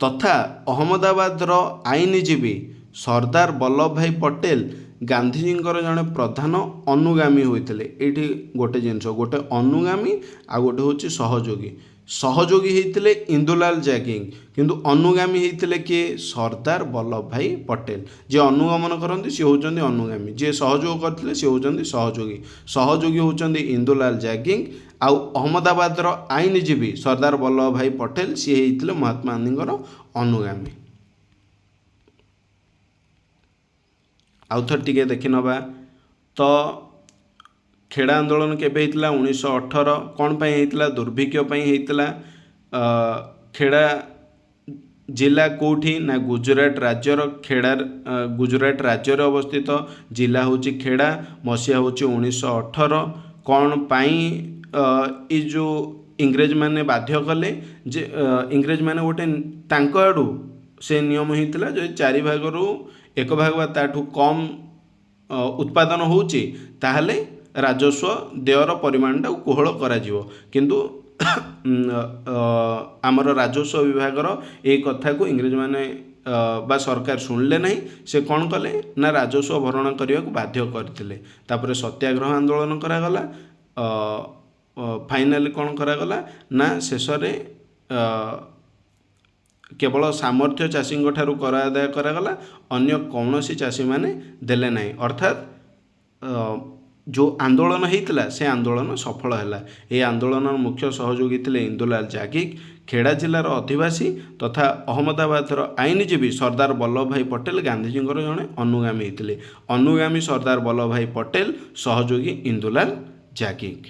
तथा अहमदाबादर आईनजीवी सरदार वल्लभ भाई पटेल गांधीजी जड़े प्रधान अनुगामी होते। ये गोटे जिनस गोटे अनुगामी आ गोटे हूँ सहयोगी। सहयोगी होते इंदुलाल जागिंग, किंतु अनुगामी होते किए? सरदार वल्लभ भाई पटेल। जे अनुगमन करते सी होती अनुगामी, जे सहयोग करते सी होती सहयोगी। सहयोगी होती इंदुलाल जागिंग। आउ अहमदाबादर आईनजीवी सरदार वल्लभ भाई पटेल सी होते महात्मा गांधी अनुगामी। आउ थर टिके देखि नबा तो खेड़ा आंदोलन केबे होइतिला 1918 कौन पाई होइतिला दुर्भिक्ष पाई होइतिला खेड़ा जिला कोठी ना गुजरात राज्यर खेड़ा गुजरात राज्यर अवस्थित जिला होची खेड़ा मसीहा होची 1918 कौन पाई ई जो इंग्रेज माने बाध्य कले जे इंग्रेज माने गोटे तांको आडू से नियम होइतिला जो 4 भागरू 1 भाग बा ताठू कम उत्पादन होची ताहले राजस्व देयर परिमाणटा कोहल करा जिवो किंतु आमर राजस्व विभागर ए कथा को इंग्रेज माने बा सरकार शुणिले नहीं से कौन कले ना राजस्व भरण करने को बाध्य करते तापर सत्याग्रह आंदोलन करागला फाइनाली कौन करागला ना शेष केवल सामर्थ्य चाषी ठारू कर आदाय करागला अन्य कौन चाषी माने देले नहीं अर्थात जो आंदोलन होता से आंदोलन सफल है। ये आंदोलन मुख्य सहयोगी थे इंदुलाल जागिक खेड़ा जिलार अधिवासी तथा अहमदाबादर आईनजीवी सरदार वल्लभ भाई पटेल गांधीजी जड़े अनुगामी होते अनुगामी सरदार वल्लभ भाई पटेल सहयोगी इंदुलाल जागिक।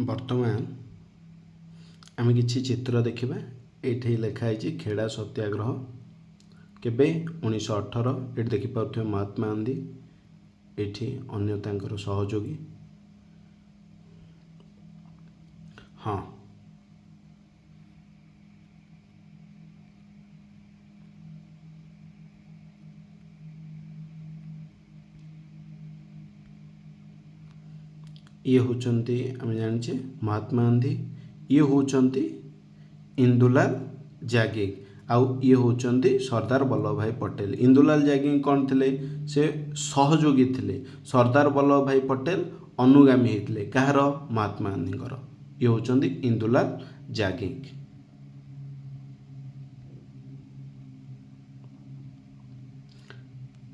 वर्तमान आम कि चित्र देखा ये लिखाई खेड़ा सत्याग्रह केबे 1918 ये देखिपे महात्मा गांधी ये अन्य तांकर सहयोगी हाँ ये होचंती आम जाने महात्मा गांधी ये होचंती इंदुलाल जागिक आउ ये होचंती सरदार वल्लभ भाई पटेल। इंदुलाल जागिक कौन थे से सहयोगी थे सरदार वल्लभ भाई पटेल अनुगामी होते कहार महात्मा गांधी ये होचंती इंदुलाल जागिक।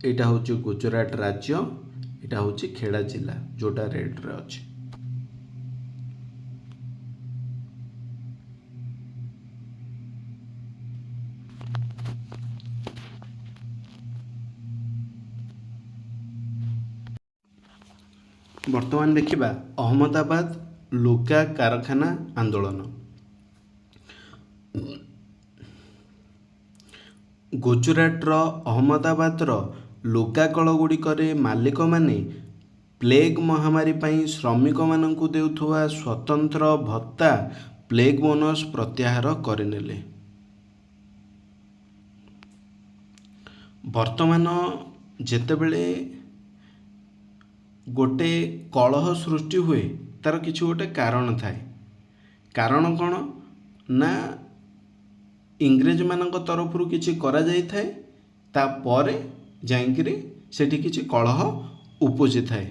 यहाँ हूँ गुजरात राज्य यहाँ हूँ खेड़ा जिला जोटा रेड रे अच्छे। वर्तमान देखिबा अहमदाबाद लुगा कारखाना आंदोलन। गुजरातर अहमदाबादर लुगा कल गुड़िकरे मालिक माने प्लेग महामारी पाई श्रमिक मानंकु देउथुवा स्वतंत्र भत्ता प्लेग बोनस प्रत्याहार करनेले। वर्तमान जेतेबेले गोटे कलह सृष्टि हुए तार किसी गोटे कारण थाए। कारण कौन ना इंग्रेज मानक तरफ किसी करा जाई थाए तापर जाइकरी सेठी किसी कलह उपजी थाए।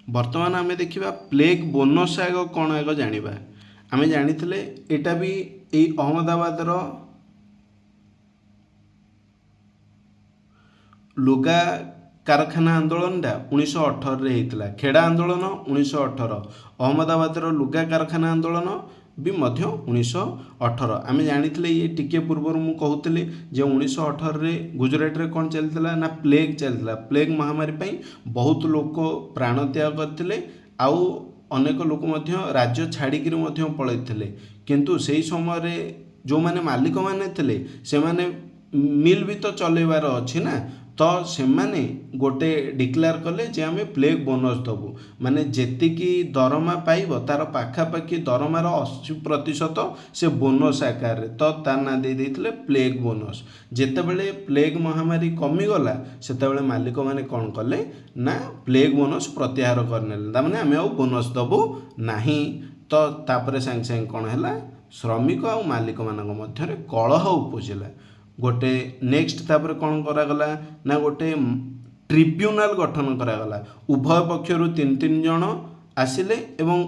वर्तमान आमे देखिबा प्लेग बोनस आग कौन आग जानिबा। आमे जानिथिले एटा भी एई अहमदाबादर लुगा कारखाना आंदोलनटा 1918 रे हेतिला। खेड़ा आंदोलन 1918 अहमदाबादर लुगा कारखाना आंदोलन भी मध्य 1918। आमे जानिथिले ये टिके पूर्व मु कहूतली जे 1918 रे गुजरात रे कोन चलतिला ना प्लेग चलतिला। प्लेग महामारी पई बहुत लोक प्राण त्याग करथिले आउ अनेक लोक मध्य राज्य छाड़िकी मध्य पळैथिले। किंतु सेही समय रे जो माने मालिक माने थिले से माने मिल भी तो चलेबार अछि ना तो से माने गोटे डिक्लेयर कले जे आमे प्लेग बोनस दबु माने जेतिकी दरमा पाइब तार पाखापाखि दरमार 80% से बोनस आकार तो तार ना दे देथिले प्लेग बोनस। जेतेबेले प्लेग महामारी कमी गला सेतेबेले मालिक माने कोन कले ना प्लेग बोनस प्रत्याहार करनेले तामाने आमे आउ बोनस दबु नाही। तो तापरे सांग सांग कोन हैला श्रमिक आ मालिक मानक मध्यरे कलह उपजिला। गोटे नेक्स्ट तापर कौन करागला ना गोटे ट्रिब्यूनाल गठन करागला। उभय पक्षर 3-3 जन आसिले एवं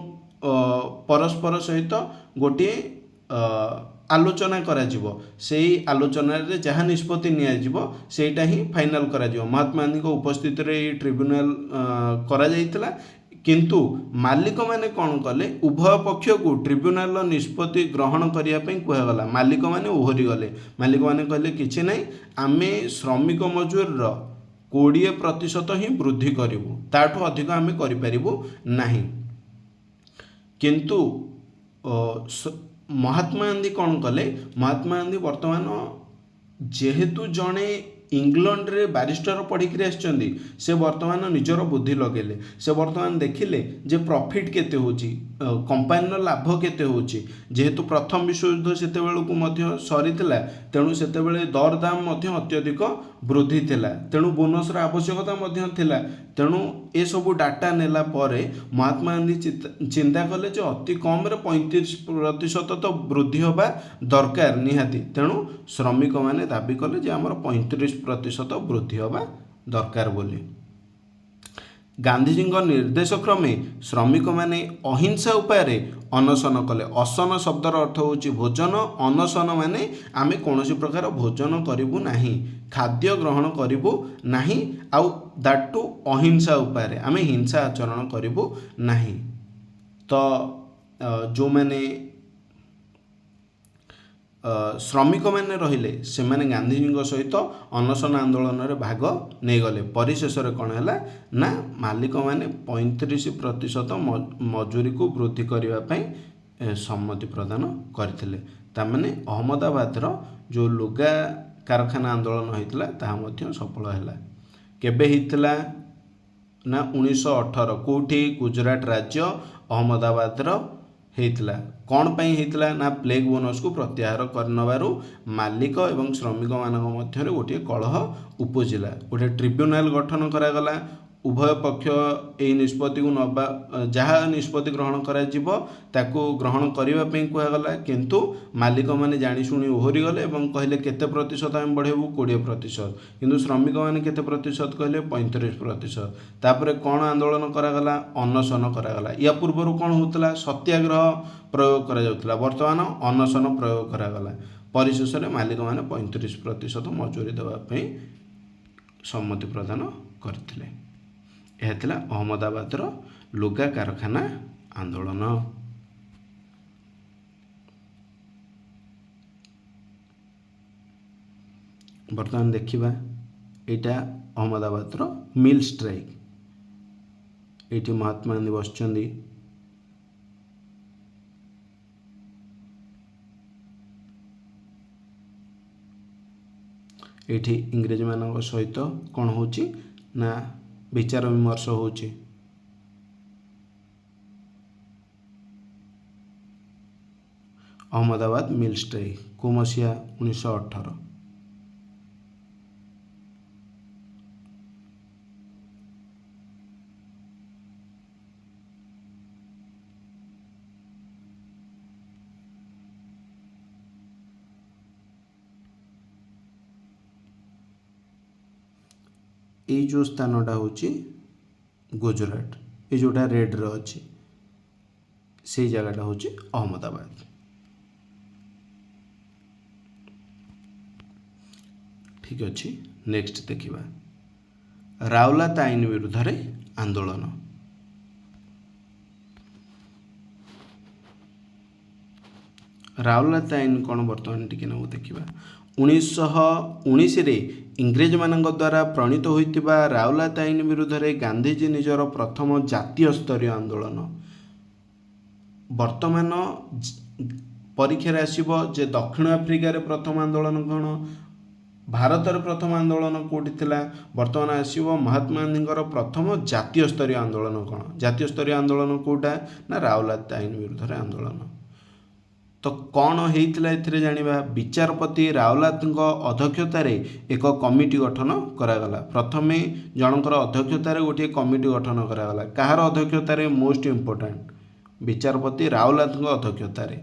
परस्पर सहित गोटे आलोचना करा जिवो। सेही आलोचना रे जहाँ निष्पत्ति निया जिवो सेटा ही फाइनल करा जिवो। महात्मा गांधी को उपस्थित रे ट्रिब्यूनाल करा जाइतला किंतु मालिक मैंने कौन कले उभय पक्ष को ट्रिब्यूनाल निष्पत्ति ग्रहण करने कहगला मालिक मैंने ओहरी गले मालिक मैंने कहले किसी ना आम श्रमिक मजूर 20% ही वृद्धि करूँ ताठू अधिक आम करें किंतु महात्मा गांधी कौन कले महात्मा गांधी वर्तमान जेहेतु जड़े इंग्लैंड रे बारिस्टर पढ़िक आसछन्ती से वर्तमान निजर बुद्धि लगेले से वर्तमान देखिले जे प्रॉफिट केते होची कंपनी लाभ केते होची जेहेतु प्रथम विश्वयुद्ध सेते बेलू मध्य सरीथिला तेणु सेते बेले दर दाम मध्य अत्यधिक वृद्धि थिला तेणु बोनस आवश्यकता मध्य थिला तेणु ए सबु डाटा नेला परे महात्मा गांधी चिंता कले जे अति कम रे 35% तो वृद्धि होबा दरकार निहाती तेणु श्रमिक माने दाबी कले जे हमर 35% वृद्धि होबा दरकार बोली गांधीजी निर्देश क्रमे श्रमिक माने अहिंसा उपाय अनशन कले असन शब्दर अर्थ होची भोजन अनशन माने आमे कौनसी प्रकार भोजन करिबु नाही खाद्य ग्रहण करिबु नाही आउ दैट टू अहिंसा उपाय आमे हिंसा आचरण करिबु नाही तो जो माने श्रमिक मैंने रहिले से माने गांधीजी सहित अनशन आंदोलन रे भाग नहीं गले परिशेष कौन है ना मालिक मैंने 35% मजूरी को वृद्धि करने सम्मति प्रदान करथिले तामाने अहमदाबाद जो लुगा कारखाना आंदोलन होइतला ताहा मध्य सफल हैला केबे हितला ना 1918 कोठी गुजरात राज्य अहमदाबाद हेतला कौन पाई हेतला ना प्लेग बोनस को प्रत्याहार करनबारु मालिक एवं श्रमिक मानक मध्य गोटे कलह उपजिला गोटे ट्रिब्यूनाल गठन करागला उभय पक्ष यही निष्पत्ति को नबा जहाँ निष्पत्ति ग्रहण करा जिवो ताको ग्रहण करबा पई कहगला किंतु मालिक माने जानी सुनी ओहरी गले एवं कहले केते प्रतिशत हम बढ़ेबू 20% किंतु श्रमिक माने केते प्रतिशत कहले 35% तापरे कौन आंदोलन करागला अनशन करागला या पूर्व कौन होतला सत्याग्रह प्रयोग करा जाउतला वर्तमान अनशन प्रयोग करागला परिशेष रे मालिक माने 35% मजूरी देबा पई सम्मति प्रदान करथिले यह थिला अहमदाबाद लुगा कारखाना आंदोलन बर्तमान देखिबा एटा अहमदाबाद मिल स्ट्राइक एटी महात्मा गांधी बसचंदी एठी इंग्रेज मानक सहित कौन होची ना विचार विमर्श होची अहमदाबाद मिल स्ट्राइक को मसीहा 1918 ये जो स्थानटा होची गुजरात ये जोटा रेड रे अच्छी से जगहटा होची अहमदाबाद ठीक अच्छे नेक्स्ट देखिबा रावलात आईन विरुद्ध रे आंदोलन रावलात आईन कौन बर्तमान टिके ना देखिबा 1919 रे इंग्रेज मानक द्वारा प्रणीत होइतिबा रावलात आईन विरुद्ध रे गांधीजी निजर प्रथम जातीय स्तरीय आंदोलन वर्तमान परीक्षा आसीबो जे दक्षिण अफ्रिका रे प्रथम आंदोलन कौन भारत रे प्रथम आंदोलन कोठी थिला वर्तमान आसीबो महात्मा गांधी प्रथम जातीय स्तरीय आंदोलन कौन जातीय स्तरीय आंदोलन कोटा ना रावलात आईन विरुद्ध रे आंदोलन तो कौन होता है जानिबा विचारपति रावलात अध्यक्षतार एक कमिटी गठन करागला प्रथमे जनकर अध्यक्षतार गोटे कमिटी गठन करागला कहार अध्यक्षतार मोस्ट इम्पोर्टेंट विचारपति रावलात अध्यक्षतार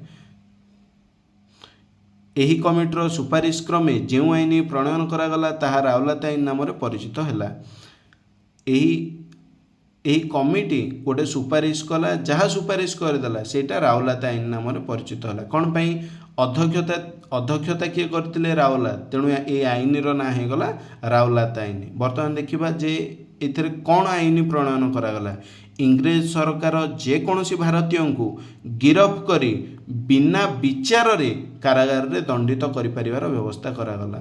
एही कमिटीर सुपारिश क्रमे जो आईन प्रणयन करागला ताहा रावलात आईन नाम परिचित है यही कमिटी गोटे सुपारिश कला जहाँ सुपारिश करदेला सेटा रावलात आईन नाम परिचित है कौन पाई अध्यक्षता किए करते रावलात तेणु ये आईन ना होगला रावलात आईन बर्तमान देखा जे एथिरे कौन आईन प्रणयन करागला इंग्रेज सरकार जेकोसी भारतीय को गिरफ करी बिना विचार रे कारागार रे दंडित करिपारिबार व्यवस्था करागला।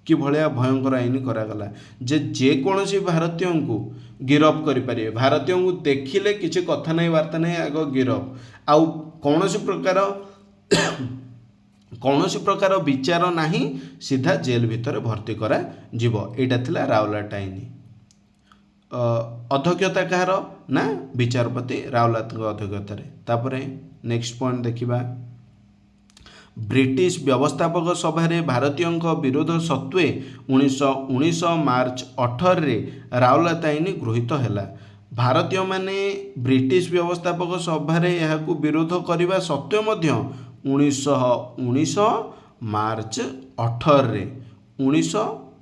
कि भलिया भयंकर आईन करागला जे जेकोसी भारतीय को गिरफ करिपारे। भारतीय को देखिले किसी कथा नहीं वार्ता नहीं आग गिरफ आउ कौनसी प्रकार विचार नहीं सीधा जेल भितर भर्ती करा जीव। एटा थिला रावलाट आईन। अध्यक्षता कहार ना विचारपति रावलात अध्यक्षतार। तापर नेक्स्ट पॉइंट देखिबा ब्रिटिश व्यवस्थापक सभा भारतीय विरोध सत्वे 1919 मार्च 18 रे रावलात आईन गृहीत है। भारतीय माने ब्रिटिश व्यवस्थापक सभा यहाकू विरोध करने सत्वे 1919 मार्च 18 रे 19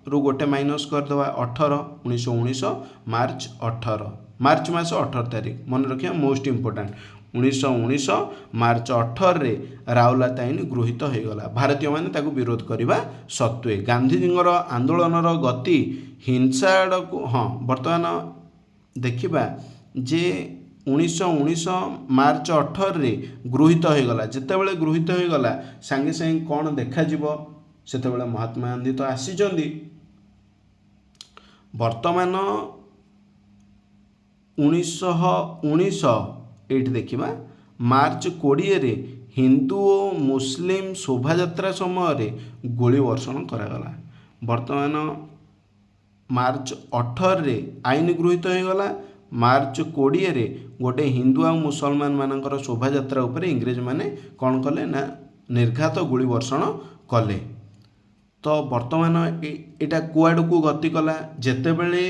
रु गोटे माइनस करदे 18 1919 मार्च 18 मार्च मास 18 तारीख मन रखिया मोस्ट इम्पोर्टाट 1919 मार्च 18 रे रावलात आईन गृहीत हो गला। भारतीय माने ताकू विरोध करने सत्वे गांधीजींकर आंदोलनर गति हिंसा आड़क हाँ बर्तमान देखिबा जे 1919 मार्च 18 रे गृहीत हो गला। जितेबाला गृहीत हो गला सांगे सांगे कौन देखा सेतेबाला महात्मा गांधी तो आसीचंदी। वर्तमान 1919 ये देखिबा मार्च 20 रे हिंदू और मुस्लिम शोभा यात्रा समय गोली वर्षण करागला। वर्तमान मार्च 18 रे आईन गृहीत हो गला। मार्च 20 रे गोटे हिंदू और मुसलमान मानकर शोभा यात्रा उपरे इंग्रेज माने कौन कले ना निर्घात गोली वर्षण कले। तो वर्तमान एटा कुआड़ को गति कला जेतेबेले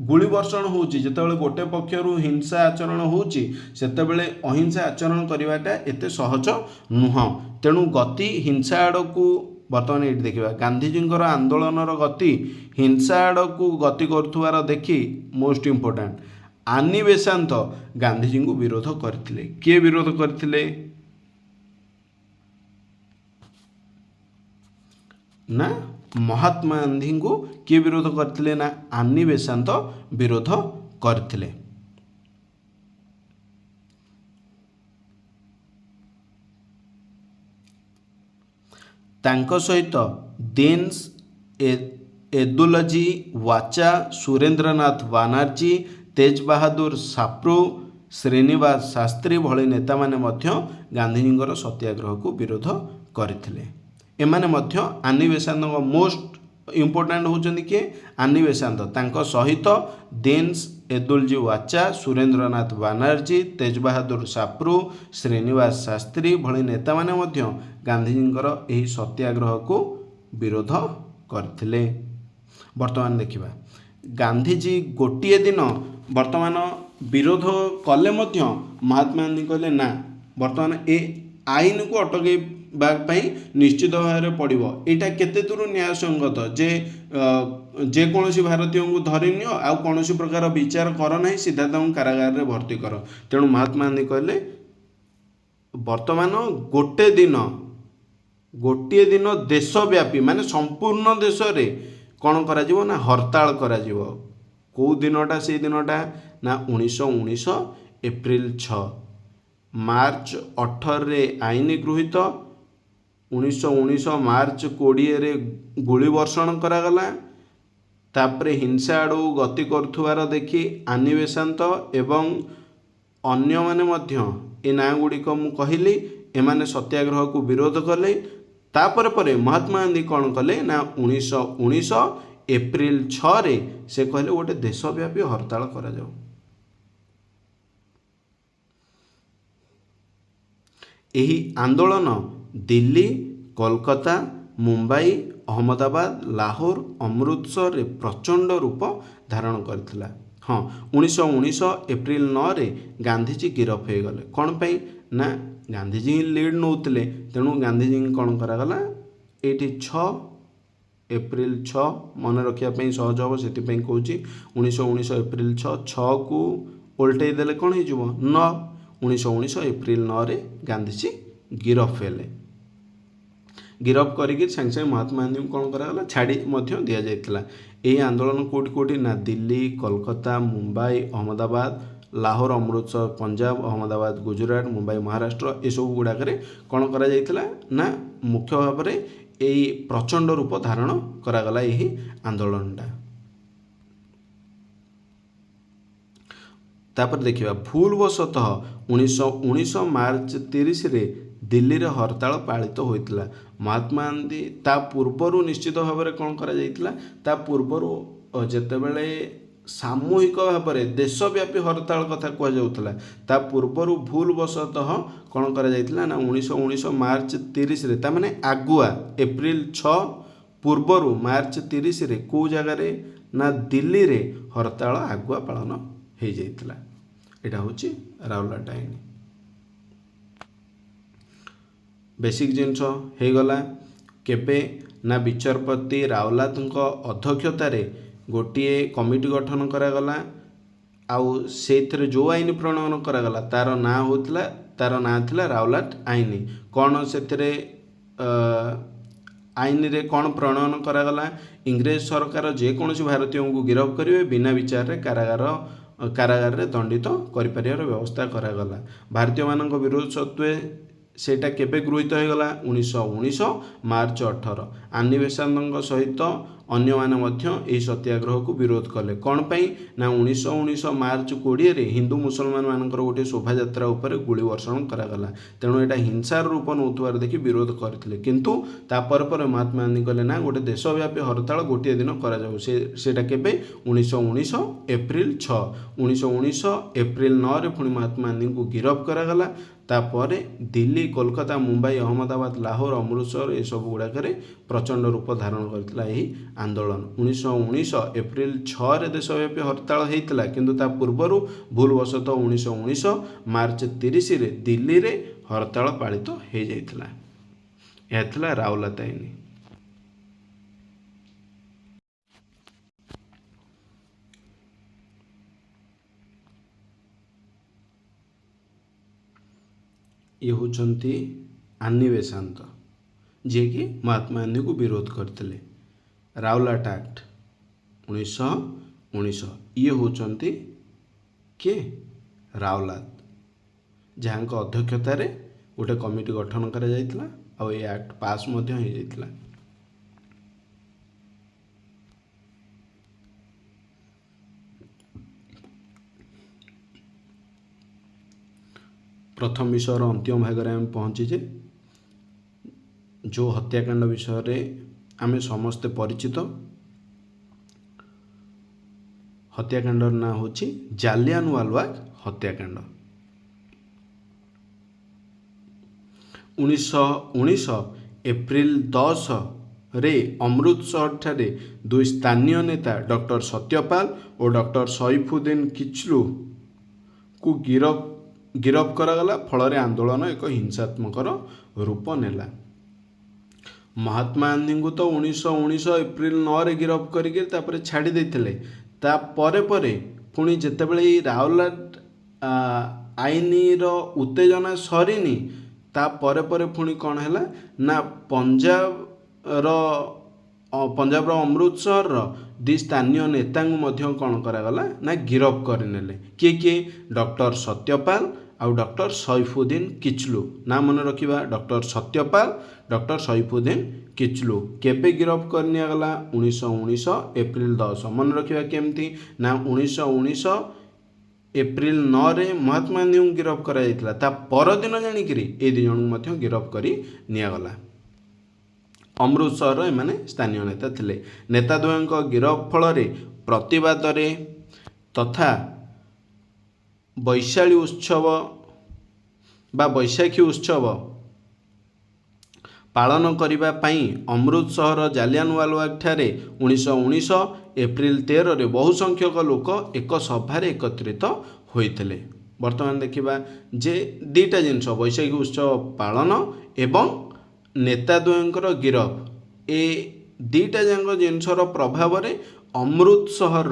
गोली वर्षण होउची जेतेबेले गोटे पक्षरु हिंसा आचरण होउची सेतेबेले अहिंसा आचरण करिवाटा एते सहज नुह। तेणु गति हिंसा आड़कू वर्तमान ये देखा गांधीजींकर आंदोलनर गति हिंसा आड़कू गति करुवार देखी मोस्ट इम्पोर्टाट आनी बेसांत गांधीजी को विरोध करथिले। किए विरोध करथिले ना महात्मा गांधी को किए विरोध करथिले ना आनी बेसांत विरोध करथिले। तांको सहित दीन्स एदुलजी वाचा सुरेंद्रनाथ बानर्जी तेज बहादुर साप्रू श्रीनिवास शास्त्री भली नेता माने मध्य गांधीजींकर सत्याग्रह को विरोध करथिले। एमाने मध्य आनी बेसांत मोस्ट इम्पोर्टाट होचंदी कि आनी बेसांत तांको सहित दीन्स एदुलजी वाचा सुरेंद्रनाथ बानर्जी तेज बहादुर साप्रू श्रीनिवास शास्त्री भली नेता माने मध्य गांधीजींकर एही सत्याग्रह को विरोध करथिले। वर्तमान देखिबा गांधीजी गोटिए दिन वर्तमान विरोध कले मध्य महात्मा गांधी कहले ना वर्तमान ए आईन को अटकैबा निश्चित भाव में पड़ो। यहाँ केते दूर न्यायसंगत जेकोसी भारतीय को धरी नि आउ कौन प्रकार विचार कर ना सीधा तक कारागार में भर्ती कर। तेणु महात्मा गांधी कहले वर्तमान गोटे दिन देशव्यापी माने संपूर्ण देश रे कौन करा जीवो ना हड़ताल करा जीवो। कौ दिनटा से दिनटा ना 1919 एप्रिल 6 मार्च 18 रे आईन गृहीत 1919 मार्च 20 रे गोली वर्षण करागला। तापरे हिंसा आड़ू गति करुवार देखी आनी बेसांत एवं अन्य माने मध्य ए ना गुड़िक मु कहली एमाने सत्याग्रह को विरोध कले। तापर परे महात्मा गांधी कौन कले ना 1919 एप्रिल 6 रे से कहले गोटे देशव्यापी हड़ताल करा जाऊ। एही आंदोलन दिल्ली कोलकाता मुंबई अहमदाबाद लाहौर अमृतसर रे प्रचंड रूप धारण करथिला। हाँ 1919 एप्रिल 9 रे गांधीजी गिरफ हो गले। कौन पाई ना गांधीजी ही लीड नौतले। तेणु गांधीजी कौन करागला ये 6 एप्रिल 6 मन रखापी सहज हम से कहूँ 1919 एप्रिल 6 को ओल्टे देले कौन हो 9 1919 एप्रिल 9 रे गांधीजी गिरफ हेले। गिरफ करिक सागे सागे महात्मा गांधी कौन करागला छाड़ी दि जाइथिला। यही आंदोलन कोटी कोटी ना दिल्ली कोलकाता मुंबई अहमदाबाद लाहोर अमृतसर पंजाब अहमदाबाद गुजरात मुंबई महाराष्ट्र एसबू गुड़ाक कौन करा ना मुख्य भाव में यही प्रचंड रूप धारण करागला यही आंदोलनटा। तापर देखिए भूलवशतः 1919 मार्च 30 दिल्ली रे हड़ताल पालित होता। महात्मा गांधी ता पूर्वर निश्चित भाव में कौन करा ता पूर्वर जेतेबेले सामूहिक भाव में देशव्यापी हड़ताल कथा कहला ता पूर्वर भूलवशतः कौन करा ना 1919 मार्च 30 ता माने आगुआ एप्रिल 6 पूर्वर मार्च 30 कौ जगार ना दिल्ली रे हड़ताल आगुआ पालन हो जाइतिला। एटा होची राउरकेला आईन। बेसिक जिनस हो गला केबे ना विचारपति रावलात अध्यक्षतार गोटे कमिटी गठन करागला आउ से जो आईन प्रणयन करागला तार ना होतला तार ना थिला रावलाट आईन। कौन से आईन रे कौन प्रणयन करागला इंग्रेज सरकार जेकोसी भारतीय को गिरफ्त करेंगे बिना विचार कारागार रे दंडित करिपारिबार व्यवस्था करागला। भारतीय मानक विरोध सत्वे सेटा केबे गृहीत होगला 1919 मार्च 18 आनी बेसांत सहित अन्य माने मध्य एही सत्याग्रह को विरोध कले। कौन पाई ना 1919 मार्च 20 हिंदू मुसलमान मानकर गोटे शोभा यात्रा उपर गुली वर्षण करागला। तेणु एटा हिंसार रूप नौथुवार देखि विरोध करथिले किंतु तापर पर महात्मा गांधी कहले ना गोटे देशव्यापी हड़ताल गोटे दिन करा जाऊ। सेटा केबे 1919 एप्रिल 6 1919 एप्रिल 9 रे पुणी महात्मा गांधी को गिरफ्त करागला। तापर दिल्ली कोलकाता मुंबई अहमदाबाद लाहोर अमृतसर ये सब गुड़ाक प्रचंड रूप धारण करथिला यही आंदोलन। 1919 एप्रिल 6 रे देशव्यापी हड़ताल होता किंतु ता पूर्वर भूलवशतः 1919 मार्च 30 रे दिल्ली रे हड़ताल पालित हो जाइतिला। यह थिला रावलात आईन। ये होचंती आनी बेसांत जे कि महात्मा गांधी को विरोध करते। रावलाट एक्ट 1919 ये होचंती किए रावलात जहाँ अध्यक्षतार गोटे कमिटी गठन करा जाइतिला और ये एक्ट पास मध्य हो जाइतिला। प्रथम विषय अंतिम भाग में आम पहुँचीचे जो हत्याकांड विषय आम समस्ते परिचित। हत्याकांड ना होची जालियानवाला हत्याकांड। 1919 एप्रिल 10 रे अमृतसर ठारे दुई स्थानीय नेता डॉक्टर सत्यपाल और डॉक्टर सैफुद्दीन किचलू को गिरफ्त करागला। फल आंदोलन एक हिंसात्मक रूप नेला। महात्मा गांधी को तो 1919 एप्रिल 9 रे गिरफ्त करके छाड़ी देथिले। ता परे पुणी जेतेबेले रावलाट आईन रो उत्तेजना सरीनी ता परे पुणी कौन है ना पंजाब अमृतसर दी स्थानीय नेता कौन करागला ना गिरफ्त करनेले। किए डॉक्टर सत्यपाल आउ डॉक्टर सैफुद्दीन किचलू। ना मन रखिबा डॉक्टर सत्यपाल डॉक्टर सैफुद्दीन किचलू। केबे गिरफ्त करनियागला 1919 एप्रिल 10। मन रखिबा केमती ना 1919 एप्रिल 9 रे महात्मा गांधी को गिरफ्त करा जाइतिला। ता परदिन जानिकरी ए दु जन मध्य गिरफ्त करी नियागला। अमृतसर एमाने स्थानीय नेता थिले। नेता द्वयଙ୍କ गिरफ्त फल प्रतिवाद तथा बैशाखी उत्सव पालन करने अमृतसर जालियानवाला ठारे 1919 एप्रिल 13 रे बहु संख्यक लोक एक सभारे एकत्रित होइथिले। वर्तमान देखिबा जे दीटा जिनस बैशाखी उत्सव पालन एवं नेता द्वयଙ୍କର गिरफ्त ए दीटा जाक जिनसर प्रभाव अमृतसर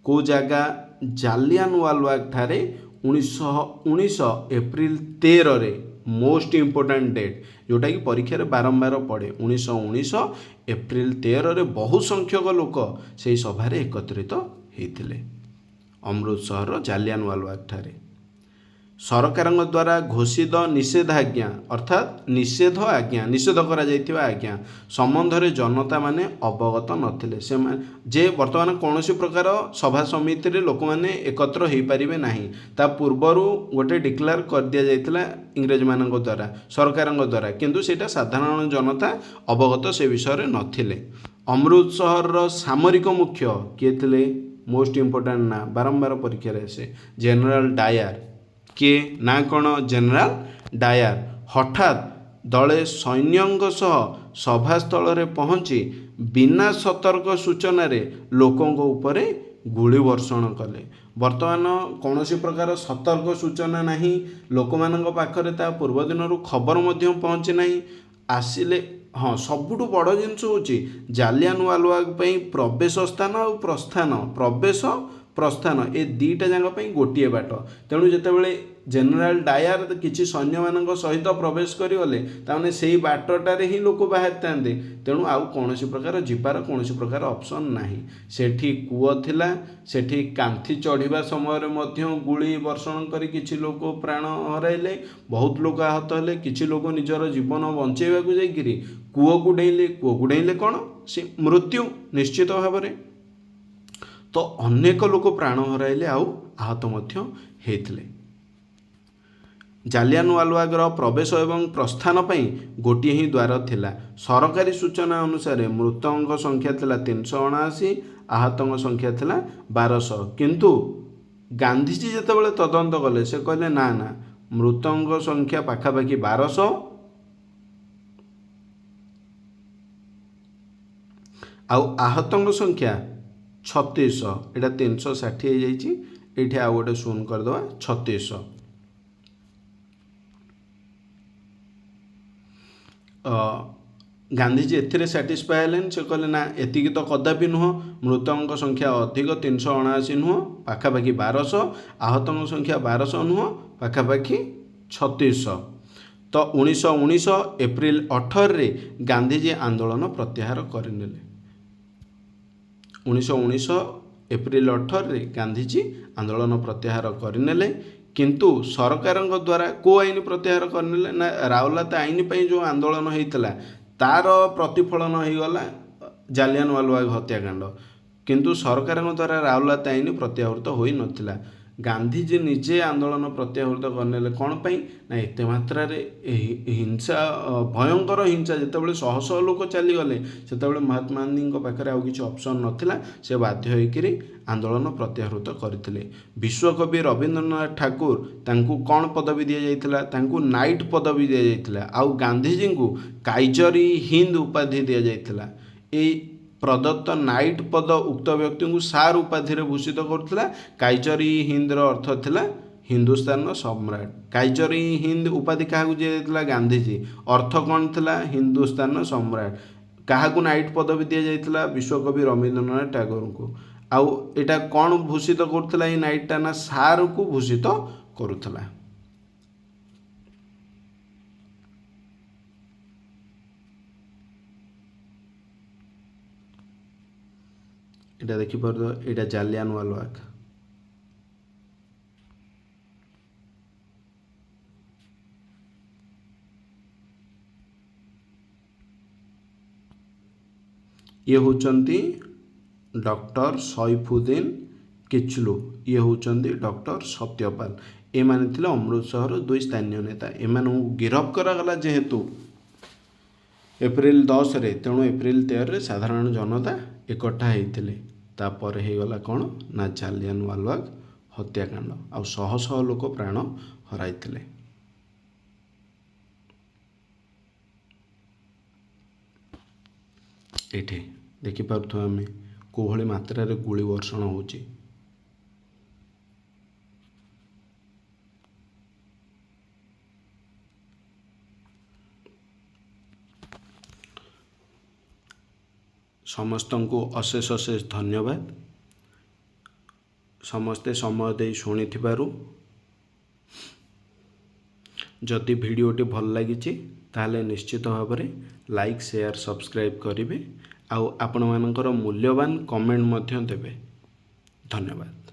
को जगह जालियानवाला ठारे 1919 एप्रिल 13 रे मोस्ट इम्पोर्टाट डेट जोटा कि परीक्षा बारंबार पड़े 1919 एप्रिल 13 रे बहु संख्यक लोक से सभारे एकत्रित होते। ଅମୃତସରର ଜାଲିଆନୱାଲାବାଗ ଠାରେ ସରକାରଙ୍କ ଦ୍ୱାରା ଘୋଷିତ ନିଷେଧାଜ୍ଞା ଅର୍ଥାତ୍ ନିଷେଧ କରାଯାଇଥିବା ଆଜ୍ଞା ସମ୍ବନ୍ଧରେ ଜନତା ମାନେ ଅବଗତ ନଥିଲେ। ସେମାନେ ଯେ ବର୍ତ୍ତମାନ କୌଣସି ପ୍ରକାର ସଭା ସମିତିରେ ଲୋକମାନେ ଏକତ୍ର ହୋଇପାରିବେ ନାହିଁ, ତା ପୂର୍ବରୁ ଗୋଟେ ଡିକ୍ଲେୟାର କରିଦିଆଯାଇଥିଲା ଇଂରେଜମାନଙ୍କ ଦ୍ୱାରା, ସରକାରଙ୍କ ଦ୍ୱାରା, କିନ୍ତୁ ସେଇଟା ସାଧାରଣ ଜନତା ଅବଗତ ସେ ବିଷୟରେ ନଥିଲେ। ଅମୃତସରର ସାମରିକ ମୁଖ୍ୟ କିଏ ଥିଲେ? ମୋଷ୍ଟ ଇମ୍ପୋର୍ଟାଣ୍ଟ ନା, ବାରମ୍ବାର ପରୀକ୍ଷାରେ ଆସେ, ଜେନେରାଲ ଡାୟାର। କିଏ ନା କ'ଣ? ଜେନେରାଲ ଡାୟାର ହଠାତ୍ ଦଳେ ସୈନ୍ୟଙ୍କ ସହ ସଭାସ୍ଥଳରେ ପହଞ୍ଚି ବିନା ସତର୍କ ସୂଚନାରେ ଲୋକଙ୍କ ଉପରେ ଗୁଳି ବର୍ଷଣ କଲେ। ବର୍ତ୍ତମାନ କୌଣସି ପ୍ରକାର ସତର୍କ ସୂଚନା ନାହିଁ, ଲୋକମାନଙ୍କ ପାଖରେ ତା ପୂର୍ବ ଦିନରୁ ଖବର ମଧ୍ୟ ପହଞ୍ଚି ନାହିଁ। ଆସିଲେ ହଁ, ସବୁଠୁ ବଡ଼ ଜିନିଷ ହେଉଛି ଜାଲିଆନୱାଲାବାଗ ପାଇଁ ପ୍ରବେଶ ସ୍ଥାନ ଆଉ ପ୍ରସ୍ଥାନ ଏ ଦୁଇଟା ଯାକ ପାଇଁ ଗୋଟିଏ ବାଟ। ତେଣୁ ଯେତେବେଳେ ଜେନେରାଲ ଡାୟାର କିଛି ସୈନ୍ୟମାନଙ୍କ ସହିତ ପ୍ରବେଶ କରିଗଲେ, ତାମାନେ ସେଇ ବାଟଟାରେ ହିଁ ଲୋକ ବାହାରିଥାନ୍ତେ। ତେଣୁ ଆଉ କୌଣସି ପ୍ରକାର ଯିବାର କୌଣସି ପ୍ରକାର ଅପସନ୍ ନାହିଁ। ସେଠି କୂଅ ଥିଲା, ସେଠି କାନ୍ଥି ଚଢ଼ିବା ସମୟରେ ମଧ୍ୟ ଗୁଳି ବର୍ଷଣ କରି କିଛି ଲୋକ ପ୍ରାଣ ହରାଇଲେ, ବହୁତ ଲୋକ ଆହତ ହେଲେ। କିଛି ଲୋକ ନିଜର ଜୀବନ ବଞ୍ଚାଇବାକୁ ଯାଇକିରି କୂଅକୁ ଡେଇଁଲେ କ'ଣ? ସେ ମୃତ୍ୟୁ ନିଶ୍ଚିତ ଭାବରେ। ତ ଅନେକ ଲୋକ ପ୍ରାଣ ହରାଇଲେ ଆଉ ଆହତ ମଧ୍ୟ ହେଇଥିଲେ। ଜାଲିଆନୱାଲାବାଗର ପ୍ରବେଶ ଏବଂ ପ୍ରସ୍ଥାନ ପାଇଁ ଗୋଟିଏ ହିଁ ଦ୍ୱାର ଥିଲା। ସରକାରୀ ସୂଚନା ଅନୁସାରେ ମୃତକଙ୍କ ସଂଖ୍ୟା ଥିଲା 379, ଆହତଙ୍କ ସଂଖ୍ୟା ଥିଲା 1200। କିନ୍ତୁ ଗାନ୍ଧିଜୀ ଯେତେବେଳେ ତଦନ୍ତ କଲେ, ସେ କହିଲେ ନା, ମୃତକଙ୍କ ସଂଖ୍ୟା ପାଖାପାଖି 1200 ଆଉ ଆହତଙ୍କ ସଂଖ୍ୟା 3600। ଏଇଟା 360 ହେଇଯାଇଛି, ଏଇଠି ଆଉ ଗୋଟେ ଶୂନ କରିଦେବା, 3600। ଗାନ୍ଧିଜୀ ଏଥିରେ ସାଟିସ୍ଫାଏ ହେଲେନି। ସେ କହିଲେ ନା, ଏତିକି ତ କଦାପି ନୁହଁ, ମୃତକଙ୍କ ସଂଖ୍ୟା ଅଧିକ 379 ନୁହଁ, ପାଖାପାଖି 1200, ଆହତଙ୍କ ସଂଖ୍ୟା 1200 ନୁହଁ, ପାଖାପାଖି 3600। ତ 1919 ଏପ୍ରିଲ 18ରେ ଗାନ୍ଧିଜୀ ଆନ୍ଦୋଳନ ପ୍ରତ୍ୟାହାର କରିନେଲେ। 1919 ଏପ୍ରିଲ 18ରେ ଗାନ୍ଧିଜୀ ଆନ୍ଦୋଳନ ପ୍ରତ୍ୟାହାର କରିନେଲେ। କିନ୍ତୁ ସରକାରଙ୍କ ଦ୍ୱାରା କେଉଁ ଆଇନ ପ୍ରତ୍ୟାହାର କରିନେଲେ? ନା, ରାଓଲାତ ଆଇନ ପାଇଁ ଯେଉଁ ଆନ୍ଦୋଳନ ହେଇଥିଲା ତାର ପ୍ରତିଫଳନ ହୋଇଗଲା ଜାଲିଆନୱାଲାବାଗ ହତ୍ୟାକାଣ୍ଡ। କିନ୍ତୁ ସରକାରଙ୍କ ଦ୍ୱାରା ରାଓଲାତ ଆଇନ ପ୍ରତ୍ୟାହୃତ ହୋଇନଥିଲା। ଗାନ୍ଧିଜୀ ନିଜେ ଆନ୍ଦୋଳନ ପ୍ରତ୍ୟାହୃତ କରିନେଲେ। କ'ଣ ପାଇଁ? ନା, ଏତେ ମାତ୍ରାରେ ହିଂସା, ଭୟଙ୍କର ହିଂସା, ଯେତେବେଳେ ଶହ ଶହ ଲୋକ ଚାଲିଗଲେ, ସେତେବେଳେ ମହାତ୍ମା ଗାନ୍ଧୀଙ୍କ ପାଖରେ ଆଉ କିଛି ଅପସନ୍ ନଥିଲା। ସେ ବାଧ୍ୟ ହୋଇକରି ଆନ୍ଦୋଳନ ପ୍ରତ୍ୟାହୃତ କରିଥିଲେ। ବିଶ୍ୱକବି ରବୀନ୍ଦ୍ରନାଥ ଠାକୁର, ତାଙ୍କୁ କ'ଣ ପଦବୀ ଦିଆଯାଇଥିଲା? ତାଙ୍କୁ ନାଇଟ୍ ପଦବୀ ଦିଆଯାଇଥିଲା। ଆଉ ଗାନ୍ଧିଜୀଙ୍କୁ କାଇଜର-ଇ-ହିନ୍ଦ ଉପାଧି ଦିଆଯାଇଥିଲା। ଏଇ ପ୍ରଦତ୍ତ ନାଇଟ୍ ପଦ ଉକ୍ତ ବ୍ୟକ୍ତିଙ୍କୁ ସାର୍ ଉପାଧିରେ ଭୂଷିତ କରୁଥିଲା। କାଇଜର-ଇ-ହିନ୍ଦର ଅର୍ଥ ଥିଲା ହିନ୍ଦୁସ୍ତାନର ସମ୍ରାଟ। କାଇଜର-ଇ-ହିନ୍ଦ ଉପାଧି କାହାକୁ ଦିଆଯାଇଥିଲା? ଗାନ୍ଧିଜୀ। ଅର୍ଥ କ'ଣ ଥିଲା? ହିନ୍ଦୁସ୍ତାନର ସମ୍ରାଟ। କାହାକୁ ନାଇଟ୍ ପଦବୀ ଦିଆଯାଇଥିଲା? ବିଶ୍ୱକବି ରବୀନ୍ଦ୍ରନାଥ ଟାଗୋରଙ୍କୁ। ଆଉ ଏଇଟା କ'ଣ ଭୂଷିତ କରୁଥିଲା? ଏଇ ନାଇଟ୍ଟା ନା ସାର୍କୁ ଭୂଷିତ କରୁଥିଲା। এটা ଦେଖିପାରୁଥିବ, ଏଇଟା ଜାଲିଆନୱାଲାବାଗ। ଇଏ ହେଉଛନ୍ତି ଡକ୍ଟର ସୈଫୁଦ୍ଦିନ କିଚଲୁ, ଇଏ ହେଉଛନ୍ତି ଡକ୍ଟର ସତ୍ୟପାଲ। ଏମାନେ ଥିଲେ ଅମୃତସରର ଦୁଇ ସ୍ଥାନୀୟ ନେତା। ଏମାନଙ୍କୁ ଗିରଫ କରାଗଲା ଯେହେତୁ ଏପ୍ରିଲ 10ରେ, ତେଣୁ ଏପ୍ରିଲ 13ରେ ସାଧାରଣ ଜନତା ଏକଠା ହେଇଥିଲେ। ତାପରେ ହେଇଗଲା କ'ଣ? ନା, ଜାଲିଆନୱାଲାବାଗ ହତ୍ୟାକାଣ୍ଡ, ଆଉ ଶହ ଶହ ଲୋକ ପ୍ରାଣ ହରାଇଥିଲେ। ଏଠି ଦେଖିପାରୁଥିବା ଆମେ କୋଉଭଳି ମାତ୍ରାରେ ଗୁଳି ବର୍ଷଣ ହେଉଛି। ସମସ୍ତଙ୍କୁ ଅଶେଷ ଅଶେଷ ଧନ୍ୟବାଦ। ସମସ୍ତେ ସମୟ ଦେଇ ଶୁଣିଥିବାରୁ। ଯଦି ଭିଡ଼ିଓଟି ଭଲ ଲାଗିଛି ତାହେଲେ ନିଶ୍ଚିତ ଭାବରେ ଲାଇକ୍, ସେୟାର, ସବସ୍କ୍ରାଇବ୍ କରିବେ। ଆଉ ଆପଣମାନଙ୍କର ମୂଲ୍ୟବାନ କମେଣ୍ଟ ମଧ୍ୟ ଦେବେ। ଧନ୍ୟବାଦ।